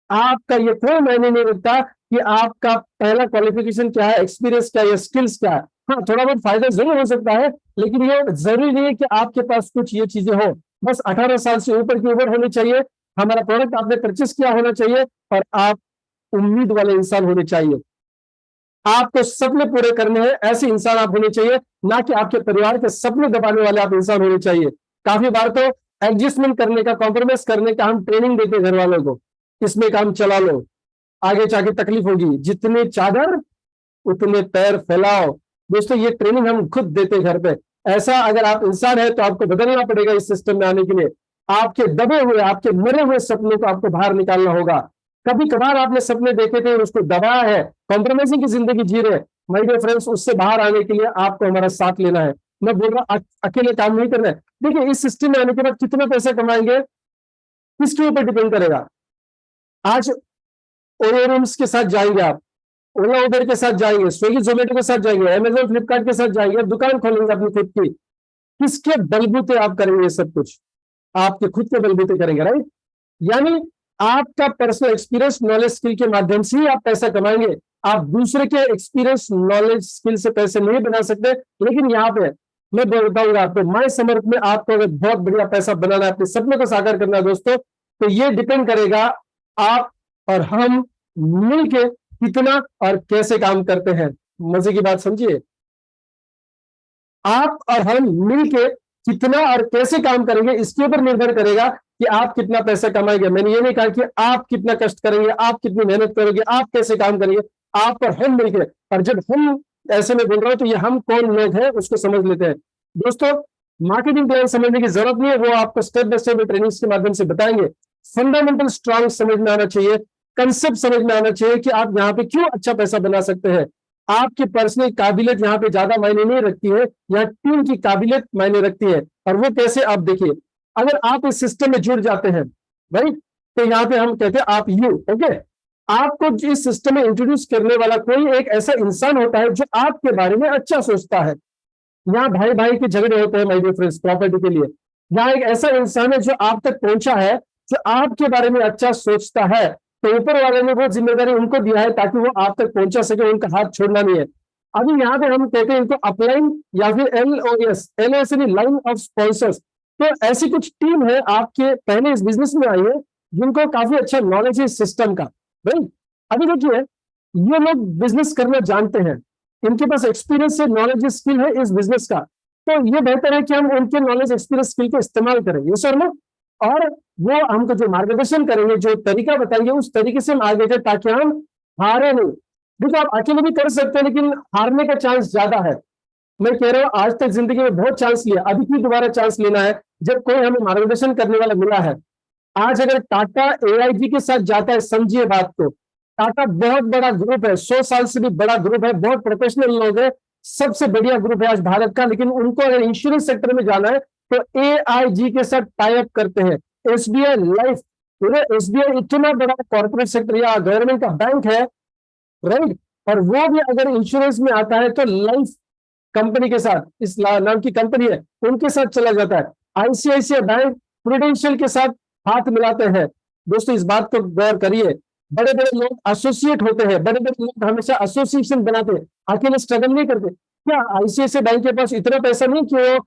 आपका ये कोई मायने नहीं रखता कि आपका पहला क्वालिफिकेशन क्या है, एक्सपीरियंस क्या है, स्किल्स क्या है। हाँ, थोड़ा बहुत फायदा जरूर हो सकता है, लेकिन ये जरूरी नहीं है कि आपके पास कुछ ये चीजें हो। बस 18 साल से ऊपर की उम्र होनी चाहिए, हमारा प्रोडक्ट आपने परचेस किया होना चाहिए, और आप उम्मीद वाले इंसान होने चाहिए। आपको सपने पूरे करने हैं, ऐसे इंसान आप होने चाहिए, ना कि आपके परिवार के सपने दबाने वाले आप इंसान होने चाहिए। काफी बार तो एडजस्टमेंट करने का, कॉम्प्रोमाइज करने का हम ट्रेनिंग देते घर वालों को, इसमें काम चला लो, आगे जाके तकलीफ होगी, जितने चादर उतने पैर फैलाओ। दोस्तों ये ट्रेनिंग हम खुद देते घर पे। ऐसा अगर आप इंसान है तो आपको बदलना पड़ेगा इस सिस्टम में आने के लिए। आपके दबे हुए, आपके मरे हुए सपनों को आपको बाहर निकालना होगा। कभी कभार आपने सपने देखे थे, उसको दबाया है, कॉम्प्रोमाइजिंग की जिंदगी जी रहे, माय डियर फ्रेंड्स, उससे बाहर आने के लिए आपको हमारा साथ लेना है। मैं बोल रहा अकेले काम नहीं करना है। देखिए इस सिस्टम में आने के बाद कितना पैसा कमाएंगे किसके ऊपर डिपेंड करेगा। आज ओयो रूम्स के साथ जाएंगे आप, ओला उबर के साथ जाएंगे, स्विगी जोमेटो के साथ जाएंगे, अमेजोन फ्लिपकार्ट के साथ जाएंगे, दुकान खोलेंगे अपनी खुद की, किसके बलबूते आप करेंगे ये सब कुछ? आपके खुद के बलबूते करेंगे, राइट। यानी आपका पर्सनल एक्सपीरियंस, नॉलेज, स्किल के माध्यम से ही आप पैसा कमाएंगे। आप दूसरे के एक्सपीरियंस, नॉलेज, स्किल से पैसे नहीं बना सकते। लेकिन यहाँ पे मैं बताऊंगा आपको, माय समर्थ में आपको अगर बहुत बढ़िया पैसा बनाना है, अपने सपने को साकार करना है दोस्तों, तो ये डिपेंड करेगा आप और हम मिलके कितना और कैसे काम करते हैं। मजे की बात समझिए, आप और हम मिलके कितना और कैसे काम करेंगे इसके ऊपर निर्भर करेगा कि आप कितना पैसा कमाएंगे। मैंने ये नहीं कहा कि आप कितना कष्ट करेंगे, आप कितनी मेहनत करोगे, आप कैसे काम करेंगे, आप और हम मिलके। और जब हम ऐसे में बोल रहा हूं तो ये हम कौन लोग हैं उसको समझ लेते हैं दोस्तों। मार्केटिंग प्लान समझने की जरूरत नहीं है, वो आपको स्टेप बाय स्टेप ट्रेनिंग्स के माध्यम से बताएंगे। फंडामेंटल स्ट्रांग समझ में आना चाहिए, कंसेप्ट समझ में आना चाहिए कि आप यहाँ पे क्यों अच्छा पैसा बना सकते हैं। आपकी पर्सनल काबिलियत यहाँ पे ज्यादा मायने नहीं रखती है, यहाँ टीम की काबिलियत मायने रखती है। और वो कैसे, आप देखिए, अगर आप इस सिस्टम में जुड़ जाते हैं भाई, तो यहाँ पे हम कहते हैं आप यू, ओके। आपको इस सिस्टम में इंट्रोड्यूस करने वाला कोई एक ऐसा इंसान होता है जो आपके बारे में अच्छा सोचता है। यहाँ भाई भाई के झगड़े होते हैं माय डियर फ्रेंड्स प्रॉपर्टी के लिए। यहाँ एक ऐसा इंसान है जो आप तक पहुंचा है, जो आपके बारे में अच्छा सोचता है, तो ऊपर वाले ने वो जिम्मेदारी उनको दिया है ताकि वो आप तक पहुंचा सके, उनका हाथ छोड़ना नहीं है। अभी यहाँ पे हम कहते हैं इनको अपलाइन या फिर LOS, LOS line of sponsors. तो ऐसी कुछ टीम है आपके पहले इस बिजनेस में आई है जिनको काफी अच्छा नॉलेज है इस सिस्टम का, भाई। अभी देखिए ये लोग बिजनेस करना जानते हैं, इनके पास एक्सपीरियंस है, नॉलेज, स्किल है इस बिजनेस का, तो ये बेहतर है कि हम उनके नॉलेज, एक्सपीरियंस, स्किल को इस्तेमाल करें, ये सर ना। और वो हमको जो मार्गदर्शन करेंगे, जो तरीका बताएंगे, उस तरीके से हम आगे जाए ताकि हम हारे नहीं। देखो आप अकेले भी कर सकते हैं लेकिन हारने का चांस ज्यादा है। मैं कह रहा हूं आज तक जिंदगी में बहुत चांस लिया, अभी भी दोबारा चांस लेना है जब कोई हमें मार्गदर्शन करने वाला मिला है। आज अगर टाटा AIG के साथ जाता है, समझिए बात को, टाटा बहुत बड़ा ग्रुप है, 100 साल से भी बड़ा ग्रुप है, बहुत प्रोफेशनल लोग हैं, सबसे बढ़िया ग्रुप है आज भारत का। लेकिन उनको अगर इंश्योरेंस सेक्टर में जाना है तो AIG के साथ टाई अप करते हैं। SBI लाइफ, SBI इतना बड़ा कॉर्पोरेट सेक्टर या गवर्नमेंट का बैंक है, राइट, और वो भी अगर इंश्योरेंस में आता है तो लाइफ कंपनी के साथ, इस नाम की कंपनी है, उनके साथ चला जाता है। ICICI बैंक प्रूडेंशियल के साथ हाथ मिलाते हैं। दोस्तों इस बात को गौर करिए, बड़े बड़े लोग एसोसिएट होते हैं, बड़े बड़े लोग हमेशा एसोसिएशन बनाते हैं, अकेले स्ट्रगल नहीं करते। क्या ICICI बैंक के पास इतना पैसा नहीं कि वो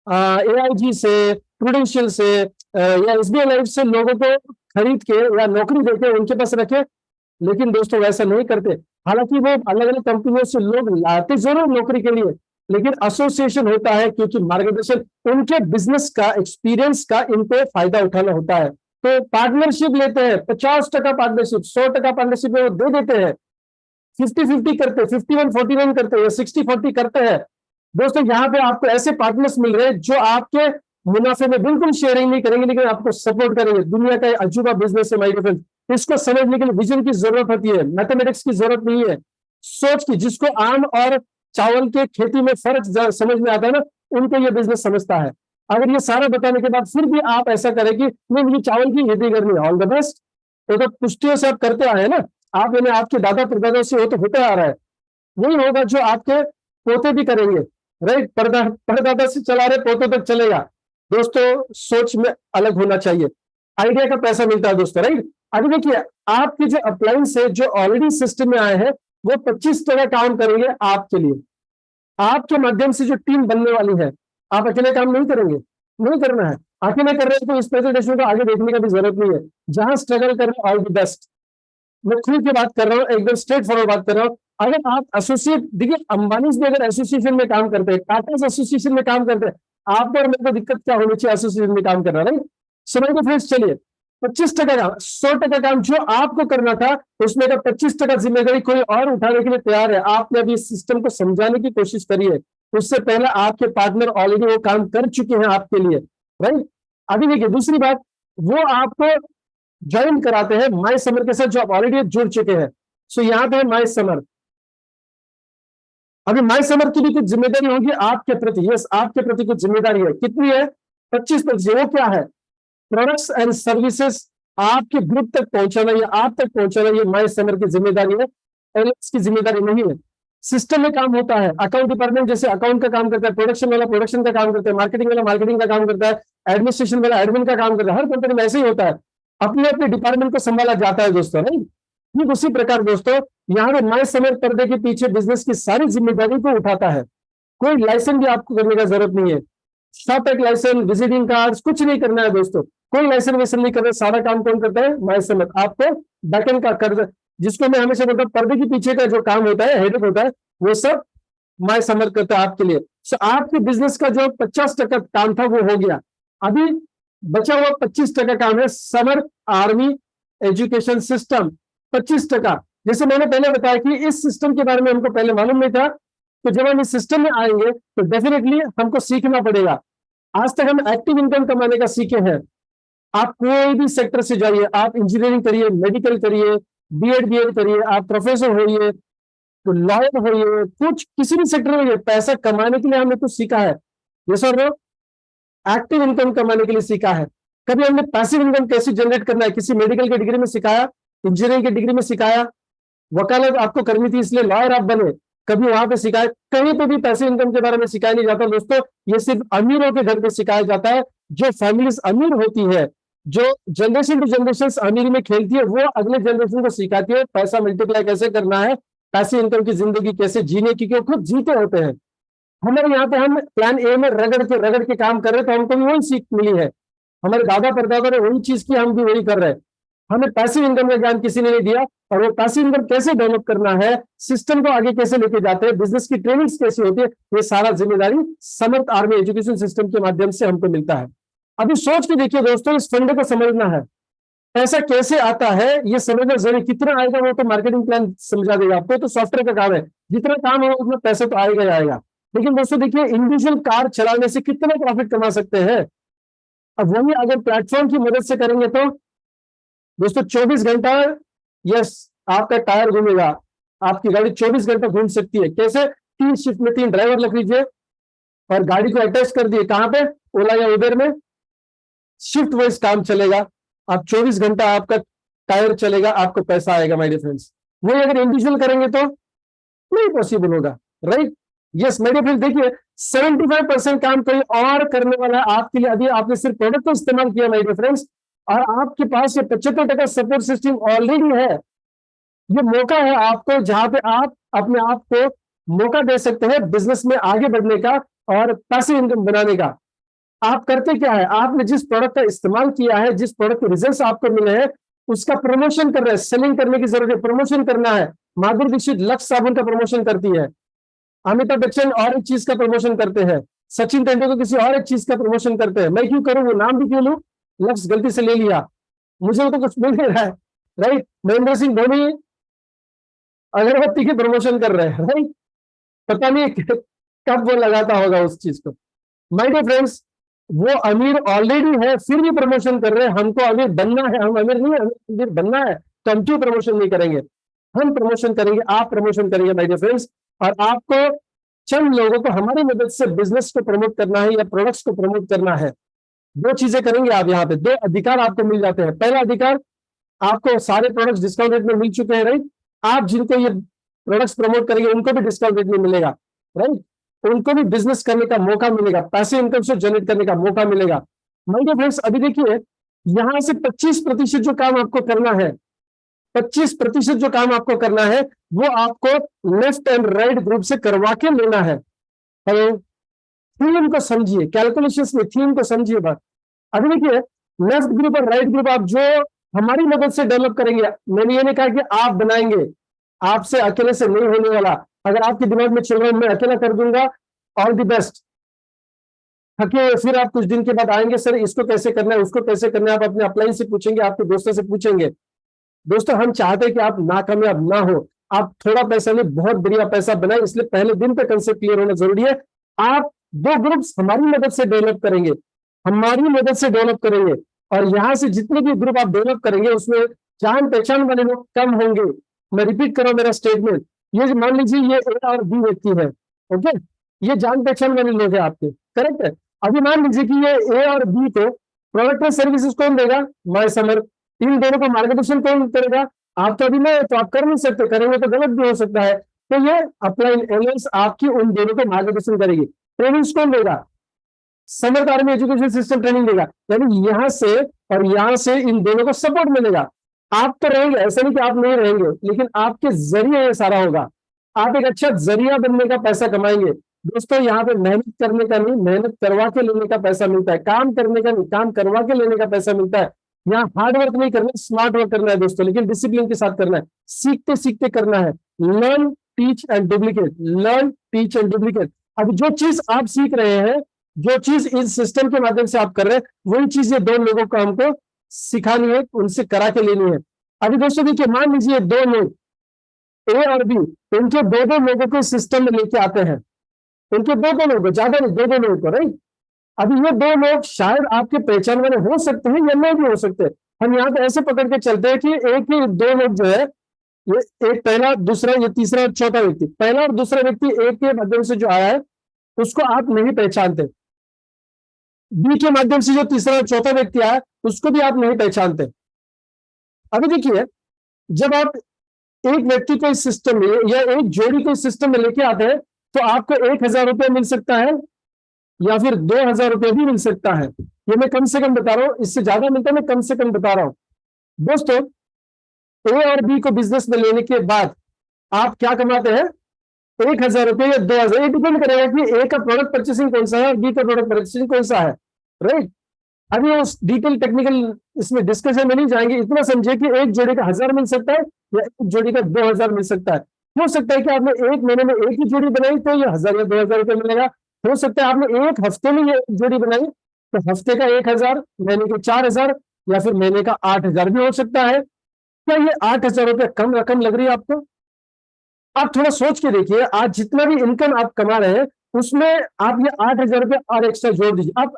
AIG से, प्रूडेंशियल से या SBI लाइफ से लोगों को खरीद के या नौकरी देके उनके पास रखे? लेकिन दोस्तों वैसा नहीं करते। हालांकि वो अलग अलग कंपनियों से लोग लाते जरूर नौकरी के लिए, लेकिन एसोसिएशन होता है क्योंकि मार्गदर्शन, उनके बिजनेस का, एक्सपीरियंस का इनको फायदा उठाना होता है। तो पार्टनरशिप लेते हैं, 50% पार्टनरशिप, 100% पार्टनरशिप में वो दे देते हैं, 50-50 करते हैं, 51-49 करते हैं, 60-40 करते हैं। दोस्तों यहाँ पे आपको ऐसे पार्टनर्स मिल रहे हैं जो आपके मुनाफे में बिल्कुल शेयरिंग नहीं करेंगे लेकिन आपको सपोर्ट करेंगे। दुनिया का अजूबा बिजनेस है माय डियर फ्रेंड्स, इसको समझने के लिए विजन की जरूरत होती है, मैथमेटिक्स की जरूरत नहीं है, सोच की। जिसको आम और चावल के खेती में फर्क समझ में आता है ना, उनको ये बिजनेस समझता है। अगर ये सारा बताने के बाद फिर भी आप ऐसा करें कि नहीं मुझे चावल की खेती करनी है, ऑल द बेस्ट। तो पुष्टियों से आप करते आए ना, आप यानी आपके दादा परदादा से तो होता आ रहा है, वही होगा जो आपके पोते भी करेंगे, राइट। परदादा से चला रहे पोते तक चलेगा। दोस्तों सोच में अलग होना चाहिए, आइडिया का पैसा मिलता है दोस्तों, राइट। अभी देखिए आपके जो अप्लायंस है जो ऑलरेडी सिस्टम में आए हैं वो 25% काम करेंगे आपके लिए, आपके माध्यम से जो टीम बनने वाली है। आप अकेले काम नहीं करेंगे, नहीं करना है। अकेले कर रहे हैं तो इस प्रेजेंटेशन को आगे देखने का भी जरूरत नहीं है। जहां स्ट्रगल कर रहे हैं ऑल द बेस्ट। मैं खुल की बात कर रहा हूँ, एकदम स्ट्रेट फॉरवर्ड बात कर रहा हूँ। अगर आप एसोसिएट, देखिए अंबानी भी अगर एसोसिएशन में काम करते हैं, टाटा एसोसिएशन में काम करते हैं, आपको और मेरे को दिक्कत क्या होनी चाहिए एसोसिएशन में काम करना, राइट? सो मेरे फ्रेंड्स चलिए 25% काम, 100% काम जो आपको करना था उसमें का 25% जिम्मेदारी कोई और उठाने के लिए तैयार है। आपने अभी इस सिस्टम को समझाने की कोशिश करी है, उससे पहले आपके पार्टनर ऑलरेडी वो काम कर चुके हैं आपके लिए, राइट? अभी देखिए दूसरी बात, वो आपको ज्वाइन कराते हैं माई समर के साथ जो आप ऑलरेडी जुड़ चुके हैं। सो यहाँ पे माई समर, अभी माई समर की भी कुछ जिम्मेदारी होगी आपके प्रति। यस, आपके प्रति कुछ जिम्मेदारी है। कितनी है? 25%। वो क्या है? प्रोडक्ट्स एंड सर्विसेज आपके ग्रुप तक पहुंचाना या आप तक पहुंचाना, ये माई समर की जिम्मेदारी है, एलएक्स की जिम्मेदारी नहीं है। सिस्टम में काम होता है, अकाउंट डिपार्टमेंट जैसे अकाउंट का काम करता है, प्रोडक्शन वाला प्रोडक्शन का काम करता है, मार्केटिंग वाला मार्केटिंग का काम करता है, एडमिनिस्ट्रेशन वाला एडमिन का काम करता है। हर कंपनी में ऐसे ही होता है, अपने अपने डिपार्टमेंट को संभाला जाता है दोस्तों, नहीं? ठीक उसी प्रकार दोस्तों यहाँ पे माई समर पर्दे के पीछे बिजनेस की सारी जिम्मेदारी को उठाता है। कोई लाइसेंस भी आपको करने का जरूरत नहीं है, शॉप एक लाइसेंस, विजिटिंग कार्ड, कुछ नहीं करना है दोस्तों, कोई लाइसेंस वैसन नहीं करना। सारा काम कौन करता है? माई समर। आपको बैकएंड का कर्ज, जिसको मैं हमेशा बोलता हूँ पर्दे के पीछे का जो काम होता है, हेडेक होता है, वो सब माई समर करता है आपके लिए। सो आपके बिजनेस का जो 50% काम था वो हो गया। अभी बचा हुआ 25% काम है समर आर्मी एजुकेशन सिस्टम। 25%, जैसे मैंने पहले बताया कि इस सिस्टम के बारे में हमको पहले मालूम नहीं था, तो जब हम इस सिस्टम में आएंगे तो डेफिनेटली हमको सीखना पड़ेगा। आज तक हम एक्टिव इनकम कमाने का सीखे हैं। आप कोई भी सेक्टर से जाइए, आप इंजीनियरिंग करिए, मेडिकल करिए, बीएड करिए, आप प्रोफेसर होइए, तो लॉयर होइए, कुछ किसी भी सेक्टर में पैसा कमाने के लिए हमने कुछ सीखा है। ये सर एक्टिव इनकम कमाने के लिए सीखा है। कभी हमने पैसिव इनकम कैसे जनरेट करना है किसी मेडिकल के डिग्री में सिखाया, इंजीनियरिंग की डिग्री में सिखाया, वकालत आपको करनी थी इसलिए लॉयर आप बने, कभी वहां पे सिखाया? कहीं पे भी पैसिव इनकम के बारे में सिखाया नहीं जाता दोस्तों। ये सिर्फ अमीरों के घर पे सिखाया जाता है। जो फैमिलीज अमीर होती है, जो जनरेशन टू जनरेशन अमीरी में खेलती है, वो अगले जनरेशन को सिखाती है पैसा मल्टीप्लाई कैसे करना है, पैसिव इनकम की जिंदगी कैसे जीने की, क्योंकि खुद जीते होते हैं। हमारे यहाँ पे हम प्लान ए में रगड़ के काम कर रहे, तो हमको भी वही सीख मिली है। हमारे दादा परदादा ने वही चीज की, हम भी वही कर रहे हैं। हमें पैसिव इनकम का ज्ञान किसी ने नहीं दिया, और वो पैसिव इनकम कैसे डेवलप करना है, सिस्टम को आगे कैसे लेके जाते हैं, बिजनेस की ट्रेनिंग्स कैसी होती है, ये सारा जिम्मेदारी समर्थ आर्मी एजुकेशन सिस्टम के माध्यम से हमको मिलता है। अभी सोच के देखिए दोस्तों, इस फंड को समझना है, पैसा कैसे आता है ये समझना जरूरी। कितना आएगा वो तो मार्केटिंग प्लान समझा देगा आपको, तो सॉफ्टवेयर का काम है, जितना काम होगा उतना पैसा तो आएगा ही आएगा। लेकिन दोस्तों देखिए, इंडिविजुअल कार चलाने से कितना प्रॉफिट कमा सकते हैं। अब वही अगर प्लेटफॉर्म की मदद से करेंगे तो दोस्तों 24 घंटा, यस, आपका टायर घूमेगा, आपकी गाड़ी 24 घंटा घूम सकती है। कैसे? 3 शिफ्ट में 3 ड्राइवर रख लीजिए और गाड़ी को अटैच कर दिए, कहां पे? ओला या उबेर में, शिफ्ट वाइज काम चलेगा। आप 24 घंटा आपका टायर चलेगा, आपको पैसा आएगा माय डियर फ्रेंड्स। वही अगर इंडिविजुअल करेंगे तो नहीं पॉसिबल होगा, right? Yes my dear friends, देखिए 75% काम कोई और करने वाला है आपके लिए। अभी आपने सिर्फ प्रोडक्ट को इस्तेमाल किया माय डियर फ्रेंड्स, और आपके पास ये 75% सपोर्ट सिस्टम ऑलरेडी है। ये मौका है आपको, जहां पे आप अपने आप को मौका दे सकते हैं बिजनेस में आगे बढ़ने का और पैसिव इनकम बनाने का। आप करते क्या है? आपने जिस प्रोडक्ट का इस्तेमाल किया है, जिस प्रोडक्ट के रिजल्ट्स आपको मिले हैं, उसका प्रमोशन कर रहे हैं। सेलिंग करने की जरूरत है, प्रमोशन करना है। माधुरी दीक्षित लक्स साबुन का प्रमोशन करती है, अमिताभ बच्चन और एक चीज का प्रमोशन करते हैं, सचिन तेंदुलकर किसी और एक चीज का प्रमोशन करते हैं। मैं क्यों करूं? वो नाम भी क्यों लूं? लक्स गलती से ले लिया, मुझे तो कुछ मिल नहीं रहा है, राइट? महेंद्र सिंह धोनी अगरबत्ती की प्रमोशन कर रहे हैं, राइट? पता नहीं कब वो लगाता होगा उस चीज को। माय डियर फ्रेंड्स, वो अमीर ऑलरेडी है फिर भी प्रमोशन कर रहे हैं। हमको अमीर बनना है, हम अमीर नहीं, हमें अमीर बनना है, तो हम क्यों प्रमोशन नहीं करेंगे? हम प्रमोशन करेंगे, आप प्रमोशन करेंगे माय डियर फ्रेंड्स। और आपको चंद लोगों को हमारी मदद से बिजनेस को प्रमोट करना है या प्रोडक्ट्स को प्रमोट करना है। 2 चीजें करेंगे आप यहाँ पे, 2 अधिकार आपको मिल जाते हैं। पहला अधिकार, आपको सारे प्रोडक्ट्स डिस्काउंट रेट में मिल चुके हैं, राइट? आप जिनको ये प्रोडक्ट्स प्रमोट करेंगे उनको भी डिस्काउंट रेट में मिलेगा, राइट? उनको भी बिजनेस करने का मौका मिलेगा, पैसिव इनकम से जनरेट करने का मौका मिलेगा। माय डियर फ्रेंड्स, अभी देखिए यहां से 25% जो काम आपको करना है, 25% जो काम आपको करना है, वो आपको लेफ्ट एंड राइट ग्रुप से करवा के लेना है। हेलो, थीम को समझिए, कैलकुलेशंस में थीम को समझिए बात। अभी देखिए, लेफ्ट ग्रुप और राइट ग्रुप आप जो हमारी मदद से डेवलप करेंगे, मैंने ये नहीं कहा कि आप बनाएंगे, आपसे अकेले से नहीं होने वाला। अगर आपके दिमाग में चल रहा है मैं अकेला कर दूंगा, ऑल द बेस्ट, थके हुए, फिर आप कुछ दिन के बाद आएंगे, सर इसको कैसे करना है, उसको कैसे करना है, आप अपने अपलाइन से पूछेंगे, आपके दोस्तों से पूछेंगे। दोस्तों हम चाहते हैं कि आप नाकामयाब ना हो, आप थोड़ा पैसा नहीं बहुत बढ़िया पैसा बनाए, इसलिए पहले दिन पे कंसेप्ट क्लियर होना जरूरी है। आप दो ग्रुप्स हमारी मदद से डेवलप करेंगे, हमारी मदद से डेवलप करेंगे, और यहां से जितने भी ग्रुप आप डेवलप करेंगे उसमें जान पहचान वाले लोग कम होंगे। मैं रिपीट कर रहा हूं मेरा स्टेटमेंट, ये जो मान लीजिए ये ए और बी व्यक्ति है, ओके, ये जान पहचान वाले लोग हैं आपके, करेक्ट है। अभी मान लीजिए कि ये ए और बी को प्रोडक्ट और सर्विसेज कौन देगा, माय समर, इन दोनों को मार्गदर्शन कौन करेगा, आप तो अभी नहीं, तो आप कर नहीं सकते, करेंगे तो गलत भी हो सकता है। तो ये अपलाइन एलायंस आपकी उन दोनों को मार्गदर्शन करेगी। ट्रेनिंग कौन देगा, समर्थ आर्मी एजुकेशन सिस्टम ट्रेनिंग देगा, यानी यहां से और यहां से इन दोनों को सपोर्ट मिलेगा। आप तो रहेंगे, ऐसा नहीं कि आप नहीं रहेंगे, लेकिन आपके जरिए ये सारा होगा, आप एक अच्छा जरिया बनने का पैसा कमाएंगे। दोस्तों यहाँ पे मेहनत करने का नहीं, मेहनत करवा के लेने का पैसा मिलता है, काम करने का नहीं, काम करवा के लेने का पैसा मिलता है। यहाँ हार्ड वर्क नहीं करना, स्मार्ट वर्क करना है दोस्तों, लेकिन डिसिप्लिन के साथ करना है, सीखते सीखते करना है। Learn teach and duplicate, learn teach and duplicate. अब जो चीज आप सीख रहे हैं, जो चीज इस सिस्टम के माध्यम से आप कर रहे हैं, वही चीज ये दो लोगों को हमको सिखानी है, उनसे करा के लेनी है। अभी दोस्तों देखिए, मान लीजिए दो लोग ए और बी, इनके दो दो लोगों को सिस्टम में लेके आते हैं, इनके दो दो लोगों को, ज्यादा नहीं, दो दो लोगों को, राइट। अभी ये दो लोग शायद आपके पहचान वाले हो सकते हैं या नहीं भी हो सकते। हम यहाँ पे ऐसे पकड़ के चलते हैं कि एक ही दो लोग जो है, ये एक पहला दूसरा, ये तीसरा और चौथा व्यक्ति, पहला और दूसरा व्यक्ति एक के माध्यम से जो आया है उसको आप नहीं पहचानते, बी के माध्यम से जो तीसरा और चौथा व्यक्ति आया उसको भी आप नहीं पहचानते। अभी देखिए, जब आप एक व्यक्ति को इस सिस्टम में या एक जोड़ी को इस सिस्टम में लेके आते हैं, तो आपको 1,000 रुपया मिल सकता है या फिर 2,000 रुपया भी मिल सकता है। ये मैं कम से कम बता रहा हूं, इससे ज्यादा मिलता है, मैं कम से कम बता रहा हूं। दोस्तों ए और बी को बिजनेस में लेने के बाद आप क्या कमाते हैं, 1,000 रुपया या 2,000, ये डिपेंड करेगा कि ए का प्रोडक्ट परचेसिंग कौन सा है और बी का प्रोडक्ट परचेसिंग कौन सा है, राइट। अभी उस डिटेल टेक्निकल इसमें डिस्कशन में नहीं जाएंगे, इतना समझिए कि एक जोड़ी का 1,000 मिल सकता है या एक जोड़ी का 2,000 मिल सकता है। हो सकता है कि आपने एक महीने में एक ही जोड़ी बनाई तो ये 1,000 या 2,000 रुपये मिलेगा। हो सकता है आपने एक हफ्ते में ये एक जोड़ी बनाई तो हफ्ते का 1,000, महीने के 4,000 या फिर महीने का 8,000 भी हो सकता है। क्या ये 8,000 रुपये कम रकम लग रही है आपको? आप थोड़ा सोच के देखिए, आज जितना भी इनकम आप कमा रहे हैं उसमें आप ये 8,000 रुपये और एक्स्ट्रा जोड़ दीजिए। आप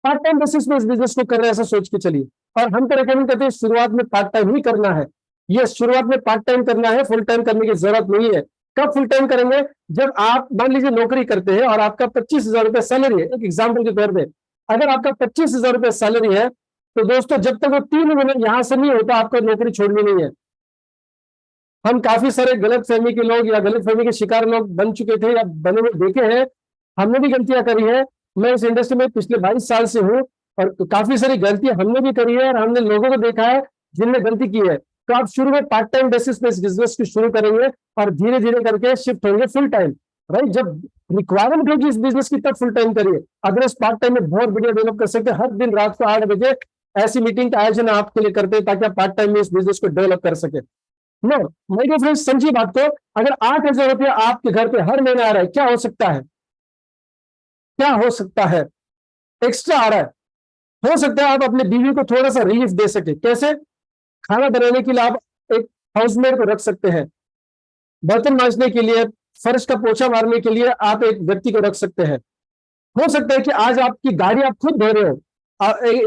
पार्ट टाइम बेसिस पे इस बिजनेस को कर रहे हैं ऐसा सोच के चलिए। और हम तो रेकमेंड करते हैं शुरुआत में पार्ट टाइम ही करना है, ये शुरुआत में पार्ट टाइम करना है, फुल टाइम करने की जरूरत नहीं है। कब फुल टाइम करेंगे, जब आप मान लीजिए नौकरी करते हैं और आपका 25,000 रुपये सैलरी है, एक एग्जाम्पल के तौर पर अगर आपका 25,000 रुपये सैलरी है तो दोस्तों जब तक वो 3 महीने यहां से नहीं होता आपको नौकरी छोड़नी नहीं है। हम काफी सारे गलत फहमी के लोग या गलत फहमी के शिकार लोग बन चुके थे या बने हुए देखे हैं, हमने भी गलतियां करी है। मैं इस इंडस्ट्री में पिछले 22 साल से हूँ और काफी सारी गलतियां हमने भी करी है और हमने लोगों को देखा है जिनने गलती की है। तो आप शुरू में पार्ट टाइम बेसिस पे इस बिजनेस को शुरू करेंगे और धीरे धीरे करके शिफ्ट होंगे फुल टाइम, राइट। जब रिक्वायरमेंट होगी इस बिजनेस की तब फुल टाइम करिए, अदरवाइज पार्ट टाइम में बहुत बढ़िया डेवलप कर सकते हैं। हर दिन रात को 8 बजे ऐसी मीटिंग का आयोजन आपके लिए करते हैं ताकि आप पार्ट टाइम में इस बिजनेस को डेवलप कर सके। नो माय डियर फ्रेंड्स, समझिए बात को, अगर 8,000 रुपया आपके घर पे हर महीने आ रहा है, क्या हो सकता है, क्या हो सकता है, एक्स्ट्रा आ रहा है। हो सकता है आप अपने बीवी को थोड़ा सा रिलीफ दे सके। कैसे? खाना बनाने के लिए आप एक हाउसमेड को रख सकते हैं, बर्तन मांजने के लिए, फर्श का पोछा मारने के लिए आप एक व्यक्ति को रख सकते हैं। हो सकता है कि आज आपकी गाड़ी आप खुद धो रहे हो,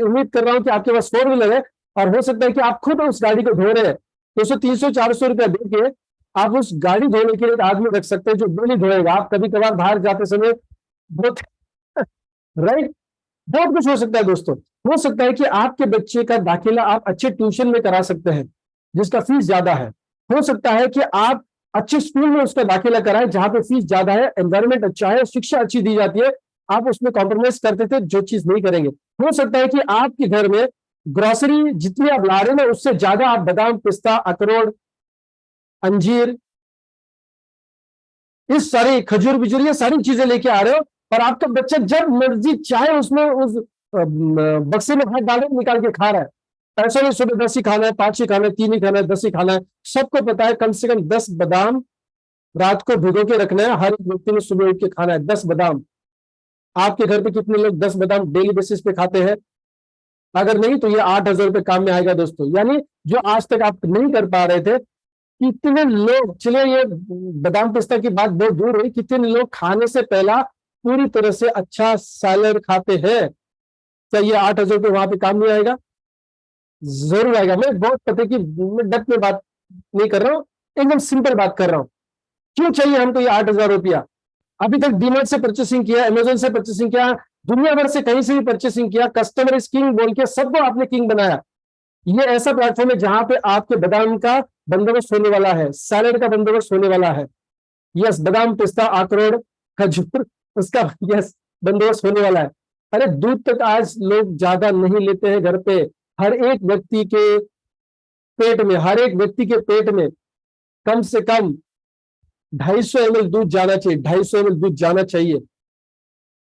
उम्मीद कर रहा हूं कि आपके पास 4 व्हीलर है, और हो सकता है कि आप खुद उस गाड़ी को धो रहे हैं। 200, 300, 400 रुपया देके आप उस गाड़ी धोने के लिए एक आदमी रख सकते हैं जो डेली धोएगा। आप कभी कभार बाहर जाते समय बहुत राइट, बहुत कुछ हो सकता है दोस्तों। हो सकता है कि आपके बच्चे का दाखिला आप अच्छे ट्यूशन में करा सकते हैं जिसका फीस ज्यादा है। हो सकता है कि आप अच्छे स्कूल में उसका दाखिला कराएं जहां पे फीस ज्यादा है, एनवायरमेंट अच्छा है, शिक्षा अच्छी दी जाती है, आप उसमें कॉम्प्रोमाइज करते थे जो चीज नहीं करेंगे। हो सकता है कि आपके घर में ग्रोसरी जितनी आप ला रहे हैं उससे ज्यादा आप बादाम, पिस्ता, अखरोट, अंजीर, इस सारी खजूर बिजूर ये सारी चीजें लेके आ रहे हो, और आपका बच्चा जब मर्जी चाहे उसमें उस बक्से में हाथ डाले निकाल के खा रहा है। ऐसा नहीं सुबह 10 ही खाना है, 5 ही खाना है, 3 ही खाना है, 10 ही खाना है। सबको पता है कम से कम 10 बादाम रात को भिगो के रखना है, हर एक व्यक्ति ने सुबह उठ के खाना है 10 बादाम। आपके घर पे कितने लोग 10 बादाम डेली बेसिस पे खाते हैं? अगर नहीं तो ये 8,000 रुपये काम में आएगा दोस्तों। यानी जो आज तक आप नहीं कर पा रहे थे, कितने लोग, चलिए ये बादाम पिस्ता की बात बहुत दूर हुई, कितने लोग खाने से पहला पूरी तरह से अच्छा सैलड खाते हैं? क्या ये 8,000 रुपये वहां पे काम नहीं आएगा? जरूर आएगा। मैं बहुत पते की मैं डट में बात नहीं कर रहा हूँ, एकदम सिंपल बात कर रहा हूँ। क्यों चाहिए हमको ये 8,000 रुपया? अभी तक डीमार्ट से परचेसिंग किया, अमेजोन से परचेसिंग किया, दुनिया भर से कहीं से भी परचेसिंग किया, कस्टमर इज किंग बोल के सबको आपने किंग बनाया। ये ऐसा प्लेटफॉर्म है जहां पे आपके बादाम का बंदोबस्त होने वाला है, सैलेड का बंदोबस्त होने वाला है। यस, बादाम पिस्ता अखरोट खजूर उसका यस बंदोबस्त होने वाला है। अरे दूध तक आज लोग ज्यादा नहीं लेते हैं घर पे। हर एक व्यक्ति के पेट में, हर एक व्यक्ति के पेट में कम से कम 250 ml दूध जाना चाहिए, 250 ml दूध जाना चाहिए।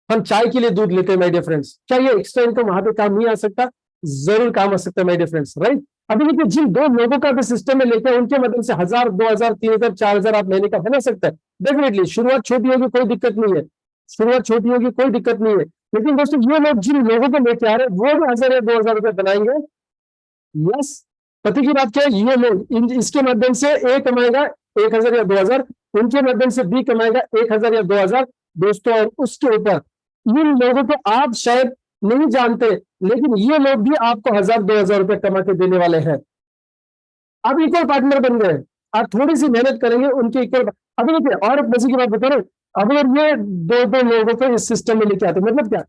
हम चाय के लिए दूध लेते हैं माय डियर फ्रेंड्स। क्या ये एक्स्ट्रा इनकम वहां पे काम नहीं आ सकता? जरूर काम आ सकता है माय डियर फ्रेंड्स, राइट। अभी देखिए जिन 2 लोगों का भी सिस्टम में लेते हैं उनके मदद से 1,000, 2,000, 3,000, 4,000 आप महीने का बना सकते हैं। डेफिनेटली शुरुआत छोटी होगी, कोई दिक्कत नहीं है, शुरुआत छोटी होगी, कोई दिक्कत नहीं है। लेकिन दोस्तों ये लोग जिन लोगों को लेके आ रहे हैं वो भी 1,000 या 2,000 रुपये बनाएंगे। यस, पति की बात क्या है, ये लोग इसके माध्यम से ए कमाएगा 1,000 या 2,000, उनके माध्यम से बी कमाएगा 1,000 या 2,000 दोस्तों। और उसके ऊपर इन लोगों को आप शायद नहीं जानते, लेकिन ये लोग भी आपको 1,000, 2,000 रुपये कमा के देने वाले हैं। आप इक्वल पार्टनर बन गए, आप थोड़ी सी मेहनत करेंगे उनके इक्वल। अभी देखिए और एक मजे की बात बता रहे, अगर ये 2 लोगों को इस सिस्टम में लेके आते मतलब क्या?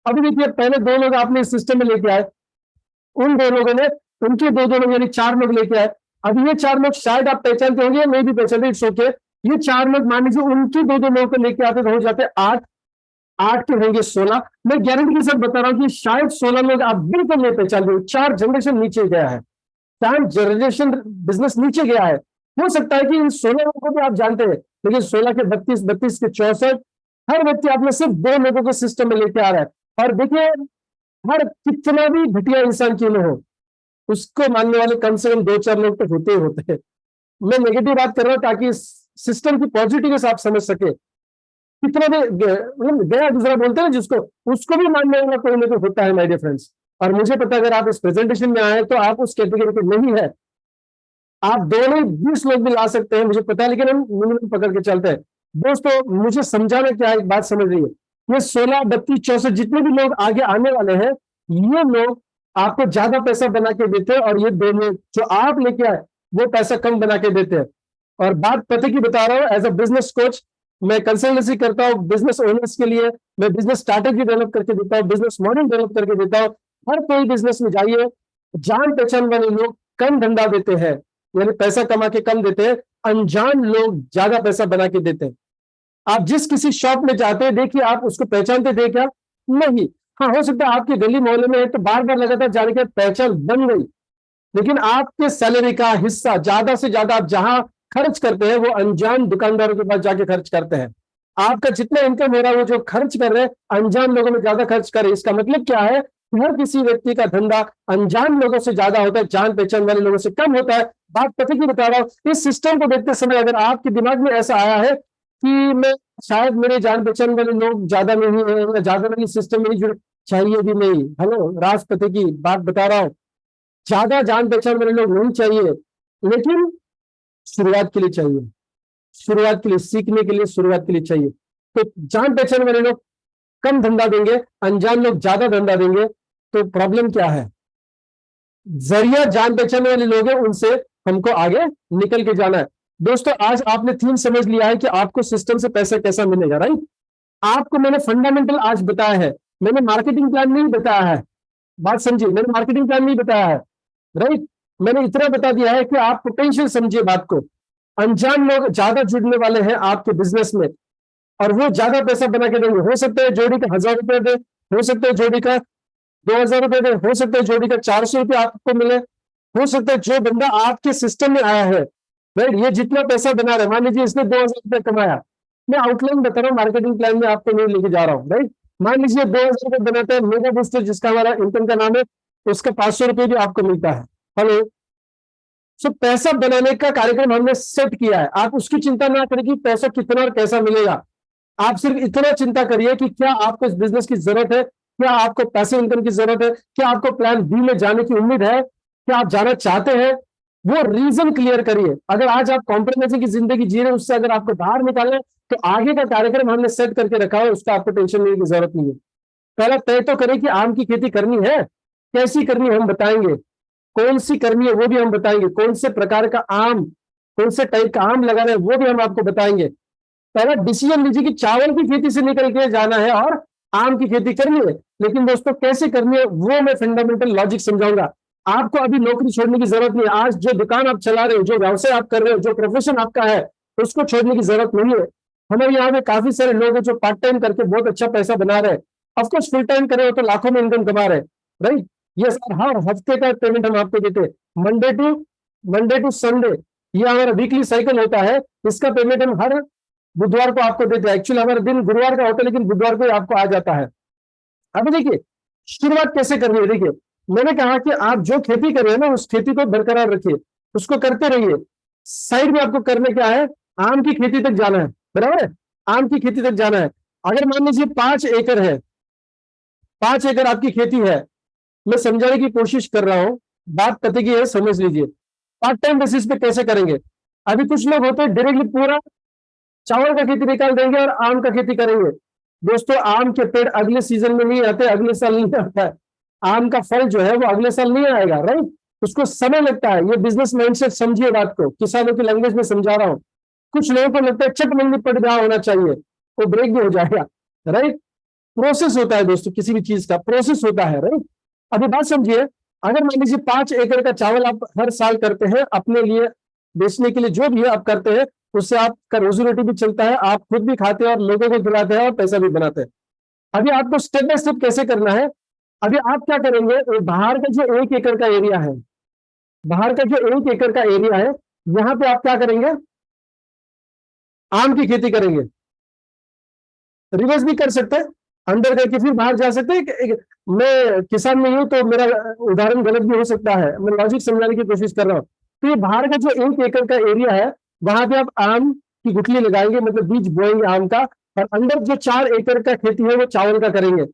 अभी देखिए पहले 2 लोग आपने इस सिस्टम में लेके आए, उन 2 लोगों ने उनके 2 लोग यानी 4 लोग लेके आए। अब ये 4 लोग शायद आप पहचानते होंगे, मैं भी पहचानते, इट्स ओके। ये 4 लोग मान लीजिए उनके 2 लोगों को लेके आते तो हो जाते 8, 8 के होंगे 16। मैं गारंटी के साथ बता रहा हूं कि शायद 16 लोग आप बिल्कुल नहीं पहचान रहे। 4 जनरेशन नीचे गया है, 4 जनरेशन बिजनेस नीचे गया है। हो सकता है कि इन 16 लोगों को भी आप जानते हैं, लेकिन 16 के 32, 32 के 64, हर व्यक्ति आप में सिर्फ 2 लोगों के सिस्टम में लेके आ रहा है। और देखिए हर कितना भी घटिया इंसान क्यों न हो, उसको मानने वाले कम से कम 2-4 लोग तो होते ही होते हैं। मैं नेगेटिव बात कर रहा हूं ताकि सिस्टम की पॉजिटिवनेस आप समझ सके। कितना भी मतलब गया दूसरा बोलते हैं ना जिसको, उसको भी मानने वाला कोई ना कोई होता है माय डियर फ्रेंड्स। और मुझे पता है अगर आप इस प्रेजेंटेशन में आए तो आप उस कैटेगरी पे नहीं है। आप 2 नहीं 20 लोग भी ला सकते हैं, मुझे पता है, लेकिन हम मिनिमम पकड़ के चलते हैं। दोस्तों मुझे समझाना क्या, एक बात समझ रही है, ये 16, 32, 64 जितने भी लोग आगे आने वाले हैं, ये लोग आपको ज्यादा पैसा बना के देते हैं, और ये 2 लोग जो आप लेके आए वो पैसा कम बना के देते हैं। और बात पते की बता रहा हूँ, एज अ बिजनेस कोच मैं कंसल्टेंसी करता हूँ बिजनेस ओनर्स के लिए। मैं बिजनेस स्ट्रैटेजी डेवलप करके देता हूँ, बिजनेस मॉडल डेवलप करके देता हूँ। हर कोई बिजनेस में जाइए, जान पहचान वाले लोग कम धंधा देते हैं, यानी पैसा कमा के कम देते हैं, अनजान लोग ज्यादा पैसा बना के देते हैं। आप जिस किसी शॉप में जाते हैं, देखिए आप उसको पहचानते थे क्या? नहीं। हाँ, हो सकता है आपके गली मोहल्ले में है तो बार बार लगातार जाने के पहचान बन गई, लेकिन आपके सैलरी का हिस्सा ज्यादा से ज्यादा आप जहां खर्च करते हैं वो अनजान दुकानदारों के पास जाके खर्च करते हैं। आपका जितना इनकम हो रहा है वो जो खर्च कर रहे हैं अनजान लोगों में ज्यादा खर्च कर रहे हैं। इसका मतलब क्या है? हर किसी व्यक्ति का धंधा अनजान लोगों से ज्यादा होता है, जान पहचान वाले लोगों से कम होता है। बात पते की बता रहा हूं, इस सिस्टम को देखते समय अगर आपके दिमाग में ऐसा आया है कि मैं शायद मेरे जान पहचान वाले लोग ज्यादा नहीं है या ज्यादा नहीं सिस्टम में नहीं जुड़े, चाहिए भी नहीं। हेलो, राजपति की बात बता रहा हूं, ज्यादा जान पहचान वाले लोग नहीं चाहिए, लेकिन शुरुआत के लिए चाहिए, शुरुआत के लिए, सीखने के लिए, शुरुआत के लिए चाहिए। तो जान पहचान वाले लोग कम धंधा देंगे, अनजान लोग ज्यादा धंधा देंगे। तो प्रॉब्लम क्या है? जरिया जान पहचान वाले लोग हैं, उनसे हमको आगे निकल के जाना है। दोस्तों आज आपने थीम समझ लिया है कि आपको सिस्टम से पैसा कैसा मिलेगा, राइट। आपको मैंने फंडामेंटल आज बताया है, मैंने मार्केटिंग प्लान नहीं बताया है। बात समझिए, मैंने मार्केटिंग प्लान नहीं बताया है, राइट। मैंने इतना बता दिया है कि आप पोटेंशियल समझिए बात को। अनजान लोग ज्यादा जुड़ने वाले हैं आपके बिजनेस में, और वो ज्यादा पैसा बना के देंगे। हो सकता है जोड़ी का 1,000 रुपए दे, हो सकता है जोड़ी का 2,000 रुपए दे, हो सकता है जोड़ी का 400 रुपये आपको मिले। हो सकता है जो बंदा आपके सिस्टम में आया है, राइट, ये जितना पैसा बना रहा है, मान लीजिए इसने 2,000 रुपये कमाया, मैं आउटलाइन बता रहा हूँ, मार्केटिंग प्लान में आपको नहीं लेके जा रहा हूँ, राइट। मान लीजिए 2,000 रुपये बनाता है मेगा बूस्टर, जिसका हमारा इनकम का नाम है, उसका 500 रुपये भी आपको मिलता है। हेलो, सो पैसा बनाने का कार्यक्रम हमने सेट किया है, आप उसकी चिंता ना करें कि पैसा कितना और कैसा मिलेगा। आप सिर्फ इतना चिंता करिए कि क्या आपको इस बिजनेस की जरूरत है, क्या आपको पैसे इनकम की जरूरत है, क्या आपको प्लान बी में जाने की उम्मीद है, क्या आप जाना चाहते हैं, वो रीजन क्लियर करिए। अगर आज आप कॉम्प्रोमाइजिंग की जिंदगी जी रहे हैं, उससे अगर आपको बाहर निकालना है, तो आगे का कार्यक्रम हमने सेट करके रखा है, उसका आपको टेंशन लेने की जरूरत नहीं है। पहला तय तो करें कि आम की खेती करनी है, कैसी करनी है हम बताएंगे, कौन सी करनी है वो भी हम बताएंगे, कौन से प्रकार का आम, कौन से टाइप का आम लगाना है वो भी हम आपको बताएंगे। पहला डिसीजन लीजिए कि चावल की खेती से निकल के जाना है और आम की खेती करनी है। लेकिन दोस्तों कैसे करनी है वो मैं फंडामेंटल लॉजिक समझाऊंगा। आपको अभी नौकरी छोड़ने की जरूरत नहीं है। आज जो दुकान आप चला रहे हो, जो व्यवसाय आप कर रहे हो, जो प्रोफेशन आपका है, उसको छोड़ने की जरूरत नहीं है। हमारे यहाँ पे काफी सारे लोग हैं जो पार्ट टाइम करके बहुत अच्छा पैसा बना रहे हैं। ऑफकोर्स फुल टाइम करे हो तो लाखों में इनकम कमा रहे हैं, राइट। ये सर हर हफ्ते का पेमेंट हम आपको देते हैं, मंडे टू संडे, ये हमारा वीकली साइकिल होता है। इसका पेमेंट हम हर बुधवार को आपको देते हैं। एक्चुअली हमारा दिन गुरुवार का होता है, लेकिन बुधवार को ही आपको आ जाता है। अब देखिए शुरुआत कैसे करनी है। देखिए मैंने कहा कि आप जो खेती कर रहे हैं ना, उस खेती को बरकरार रखिए, उसको करते रहिए। साइड में आपको करने क्या है, आम की खेती तक जाना है, बराबर है, आम की खेती तक जाना है। अगर मान लीजिए 5 एकड़ है, 5 एकड़ आपकी खेती है, मैं समझाने की कोशिश कर रहा हूं, बात पते की है, समझ लीजिए। पार्ट टाइम बेसिस पे कैसे करेंगे। अभी कुछ लोग होते हैं डायरेक्टली पूरा चावल का खेती निकाल देंगे और आम का खेती करेंगे। दोस्तों आम के पेड़ अगले सीजन में नहीं आते, अगले साल नहीं आता है। आम का फल जो है वो अगले साल नहीं आएगा, राइट। उसको समय लगता है। ये बिजनेस माइंडसेट समझिए, बात को किसानों की लैंग्वेज में समझा रहा हूँ। कुछ लोगों को लगता है चट मंडी पट गया होना चाहिए, वो ब्रेक भी हो जाएगा, राइट। प्रोसेस होता है दोस्तों, किसी भी चीज का प्रोसेस होता है, राइट। अभी बात समझिए, अगर मान लीजिए 5 एकड़ का चावल आप हर साल करते हैं अपने लिए बेचने के लिए, जो भी है आप करते हैं, उससे आपका रोजी रोटी भी चलता है, आप खुद भी खाते हैं और लोगों को खिलाते हैं और पैसा भी बनाते हैं। अभी आपको स्टेप बाय स्टेप कैसे करना है। अभी आप क्या करेंगे, बाहर का जो 1 एकड़ का एरिया है, बाहर का जो 1 एकड़ का एरिया है, यहां पे आप क्या करेंगे, आम की खेती करेंगे। रिवर्स भी कर सकते हैं, अंदर करके फिर बाहर जा सकते हैं। मैं किसान नहीं हूं तो मेरा उदाहरण गलत भी हो सकता है, मैं लॉजिक समझाने की कोशिश कर रहा हूं। तो ये बाहर का जो 1 एकड़ का एरिया है, वहां पे आप आम की गुठली लगाएंगे, मतलब बीज बोएंगे आम का। और अंदर जो 4 एकड़ का खेती है वो चावल का करेंगे।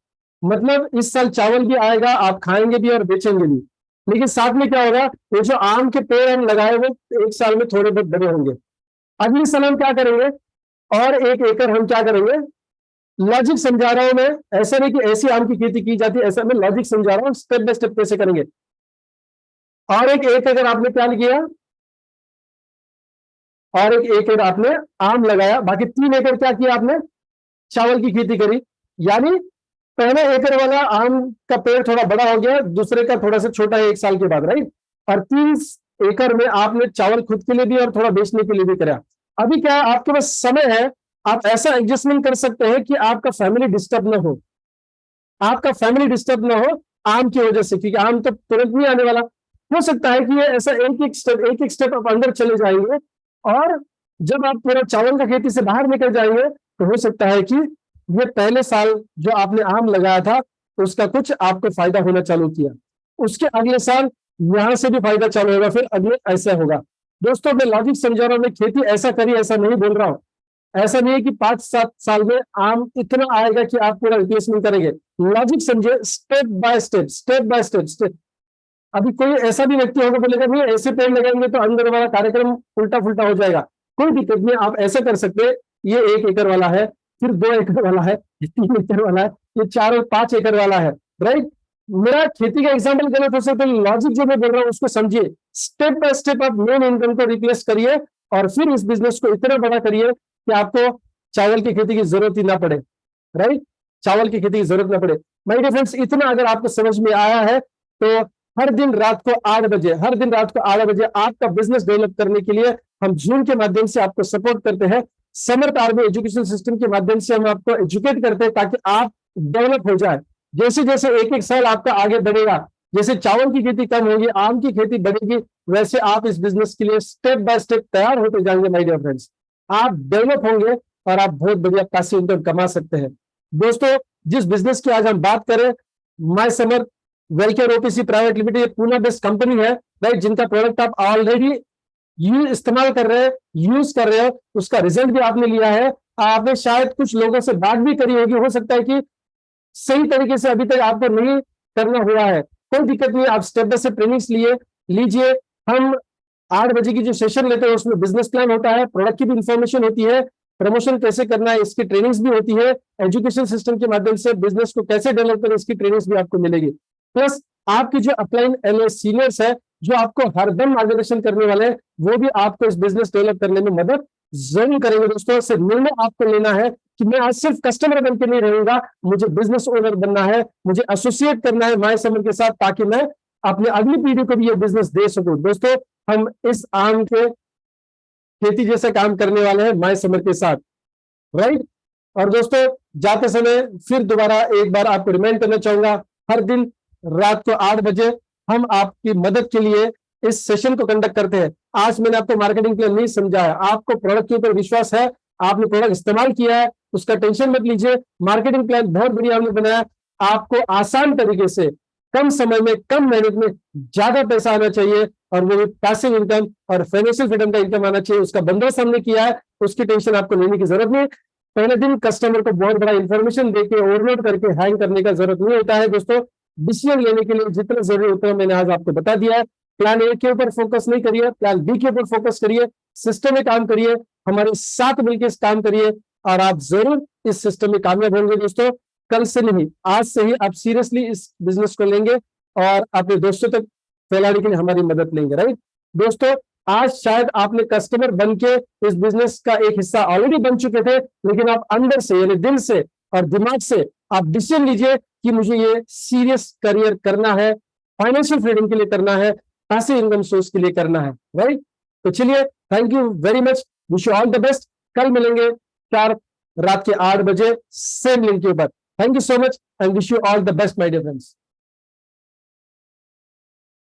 मतलब इस साल चावल भी आएगा, आप खाएंगे भी और बेचेंगे भी। लेकिन साथ में क्या होगा, ये जो आम के पेड़ हम लगाए वो 1 साल में थोड़े बहुत बड़े होंगे। अगले साल हम क्या करेंगे, और 1 एकड़ हम क्या करेंगे, लॉजिक समझा रहा हूं मैं, ऐसा नहीं कि ऐसी आम की खेती की जाती है, ऐसा मैं लॉजिक समझा रहा हूं, स्टेप बाय स्टेप कैसे करेंगे। और एक एकड़ आपने क्या किया, और 1 एकड़ आपने आम लगाया, बाकी 3 एकड़ क्या किया आपने, चावल की खेती करी। यानी पहले एकड़ वाला आम का पेड़ थोड़ा बड़ा हो गया, दूसरे का थोड़ा सा छोटा है 1 साल के बाद, राइट। और 3 एकड़ में आपने चावल खुद के लिए भी और थोड़ा बेचने के लिए भी करा। अभी क्या है, आपके पास समय है, आप ऐसा एडजस्टमेंट कर सकते हैं कि आपका फैमिली डिस्टर्ब ना हो, आपका फैमिली डिस्टर्ब ना हो आम की वजह से, क्योंकि आम तो तुरंत नहीं आने वाला। हो सकता है कि ये ऐसा एक एक स्टेप आप अंदर चले जाएंगे, और जब आप पूरा चावल का खेती से बाहर निकल जाएंगे तो हो सकता है कि ये पहले साल जो आपने आम लगाया था उसका कुछ आपको फायदा होना चालू किया, उसके अगले साल यहां से भी फायदा चालू होगा, फिर अगले ऐसा होगा। दोस्तों मैं लॉजिक समझा रहा हूं, मैं खेती ऐसा करी ऐसा नहीं बोल रहा हूं। ऐसा नहीं है कि 5-7 साल में आम इतना आएगा कि आप पूरा रिप्लेसमेंट करेंगे। लॉजिक समझे, step by step, step by step. अभी कोई ऐसा भी व्यक्ति होगा बोलेगा नहीं ऐसे पेड़ लगाएंगे तो अंदर वाला कार्यक्रम उल्टा फुल्टा हो जाएगा। कोई दिक्कत नहीं, आप ऐसा कर सकते हैं। ये 1 एकड़ वाला है, फिर 2 एकड़ वाला है, ये 3 एकड़ वाला है, ये 4 और 5 एकड़ वाला है, राइट। मेरा खेती का एग्जाम्पल गलत हो सकता है, लॉजिक जो मैं बोल रहा हूँ उसको समझिए। स्टेप बाय स्टेप आप मेन इनकम को रिप्लेस करिए और फिर इस बिजनेस को इतना बड़ा करिए कि आपको चावल की खेती की जरूरत ही ना पड़े, राइट। चावल की खेती की जरूरत ना पड़े। माय डियर फ्रेंड्स, इतना अगर आपको समझ में आया है तो हर दिन रात को 8 बजे, हर दिन रात को 8 बजे आपका बिजनेस डेवलप करने के लिए हम जूम के माध्यम से आपको सपोर्ट करते हैं। समर्थ आर्मी एजुकेशन सिस्टम के माध्यम से हम आपको एजुकेट करते हैं ताकि आप डेवलप हो जाए। जैसे जैसे एक एक साल आपका आगे बढ़ेगा, जैसे चावल की खेती कम होगी, आम की खेती बढ़ेगी, वैसे आप इस बिजनेस के लिए स्टेप बाय स्टेप तैयार होते जाएंगे। माय डियर फ्रेंड्स, आप डेवलप होंगे और आप बहुत बढ़िया पैसिव इनकम कमा सकते हैं। दोस्तों जिस बिजनेस की आज हम बात करें, my Samarth wellcare OPC private limited Poona based company है, राइट, जिनका प्रोडक्ट आप ऑलरेडी इस्तेमाल कर रहे हैं, यूज कर रहे हो, उसका रिजल्ट भी आपने लिया है। आपने शायद कुछ लोगों से बात भी करी होगी, हो सकता है कि सही तरीके से अभी तक आपको नहीं करना हुआ है, कोई दिक्कत नहीं, आप स्टेप बाय स्टेप ट्रेनिंग्स लीजिए। हम 8 बजे की जो सेशन लेते हैं उसमें बिजनेस प्लान होता है, प्रोडक्ट की भी इंफॉर्मेशन होती है, प्रमोशन कैसे करना है इसकी ट्रेनिंग्स भी होती है, एजुकेशन सिस्टम के माध्यम से बिजनेस को कैसे डेवलप करें इसकी ट्रेनिंग्स भी आपको मिलेगी। प्लस आपकी जो अपलाइन सीनियर्स है जो आपको हरदम मार्गदर्शन करने वाले हैं, वो भी आपको इस बिजनेस डेवलप करने में मदद जरूर करेंगे। दोस्तों, सिर्फ निर्णय आपको लेना है कि मैं आज सिर्फ कस्टमर बन के नहीं रहूंगा, मुझे बिजनेस ओनर बनना है, मुझे एसोसिएट करना है माय समर के साथ, ताकि मैं अपने अगली पीढ़ी को भी ये बिजनेस दे सकूं। दोस्तों, हम इस आम के खेती जैसा काम करने वाले हैं माय समर के साथ, राइट। और दोस्तों, जाते समय फिर दोबारा एक बार आपको रिमाइंड करना चाहूंगा, हर दिन रात को 8 बजे हम आपकी मदद के लिए इस सेशन को कंडक्ट करते हैं। आज मैंने आपको मार्केटिंग प्लान नहीं समझाया, आपको प्रोडक्ट के ऊपर विश्वास है, आपने प्रोडक्ट इस्तेमाल किया है, उसका टेंशन मत लीजिए। मार्केटिंग प्लान बहुत बढ़िया हमने बनाया, आपको आसान तरीके से कम समय में कम मेहनत में ज्यादा पैसा आना चाहिए, और वो भी पैसिव इनकम और फाइनेंशियल फ्रीडम का इनकम आना चाहिए, उसका बंदोबस्त हमने किया है। उसकी टेंशन आपको लेने की जरूरत नहीं। पहले दिन कस्टमर को बहुत बड़ा इंफॉर्मेशन देके ओवरलोड करके हैंग करने का जरूरत नहीं होता है। दोस्तों, डिसीजन लेने के लिए जितना जरूरी होता है मैंने आज आपको बता दिया है। प्लान ए के ऊपर फोकस नहीं करिए, प्लान बी के ऊपर फोकस करिए, सिस्टम में काम करिए, हमारे साथ मिलकर काम करिए, और आप जरूर इस सिस्टम में कामयाब होंगे। दोस्तों, कल से नहीं, आज से ही आप सीरियसली इस बिजनेस को लेंगे और अपने दोस्तों तक फैलाने के लिए हमारी मदद लेंगे, राइट। दोस्तों, आज शायद आपने कस्टमर बन के इस बिजनेस का एक हिस्सा ऑलरेडी बन चुके थे, लेकिन आप अंदर से यानी दिल से और दिमाग से आप डिसीजन लीजिए कि मुझे ये सीरियस करियर करना है, फाइनेंशियल फ्रीडम के लिए करना है, पैसिव इनकम सोर्स के लिए करना है, राइट। तो चलिए, thank you very much, wish you all the best. कल मिलेंगे रात के 8 बजे सेम लिंक के ऊपर। Thank you so much and wish you all the best my dear friends.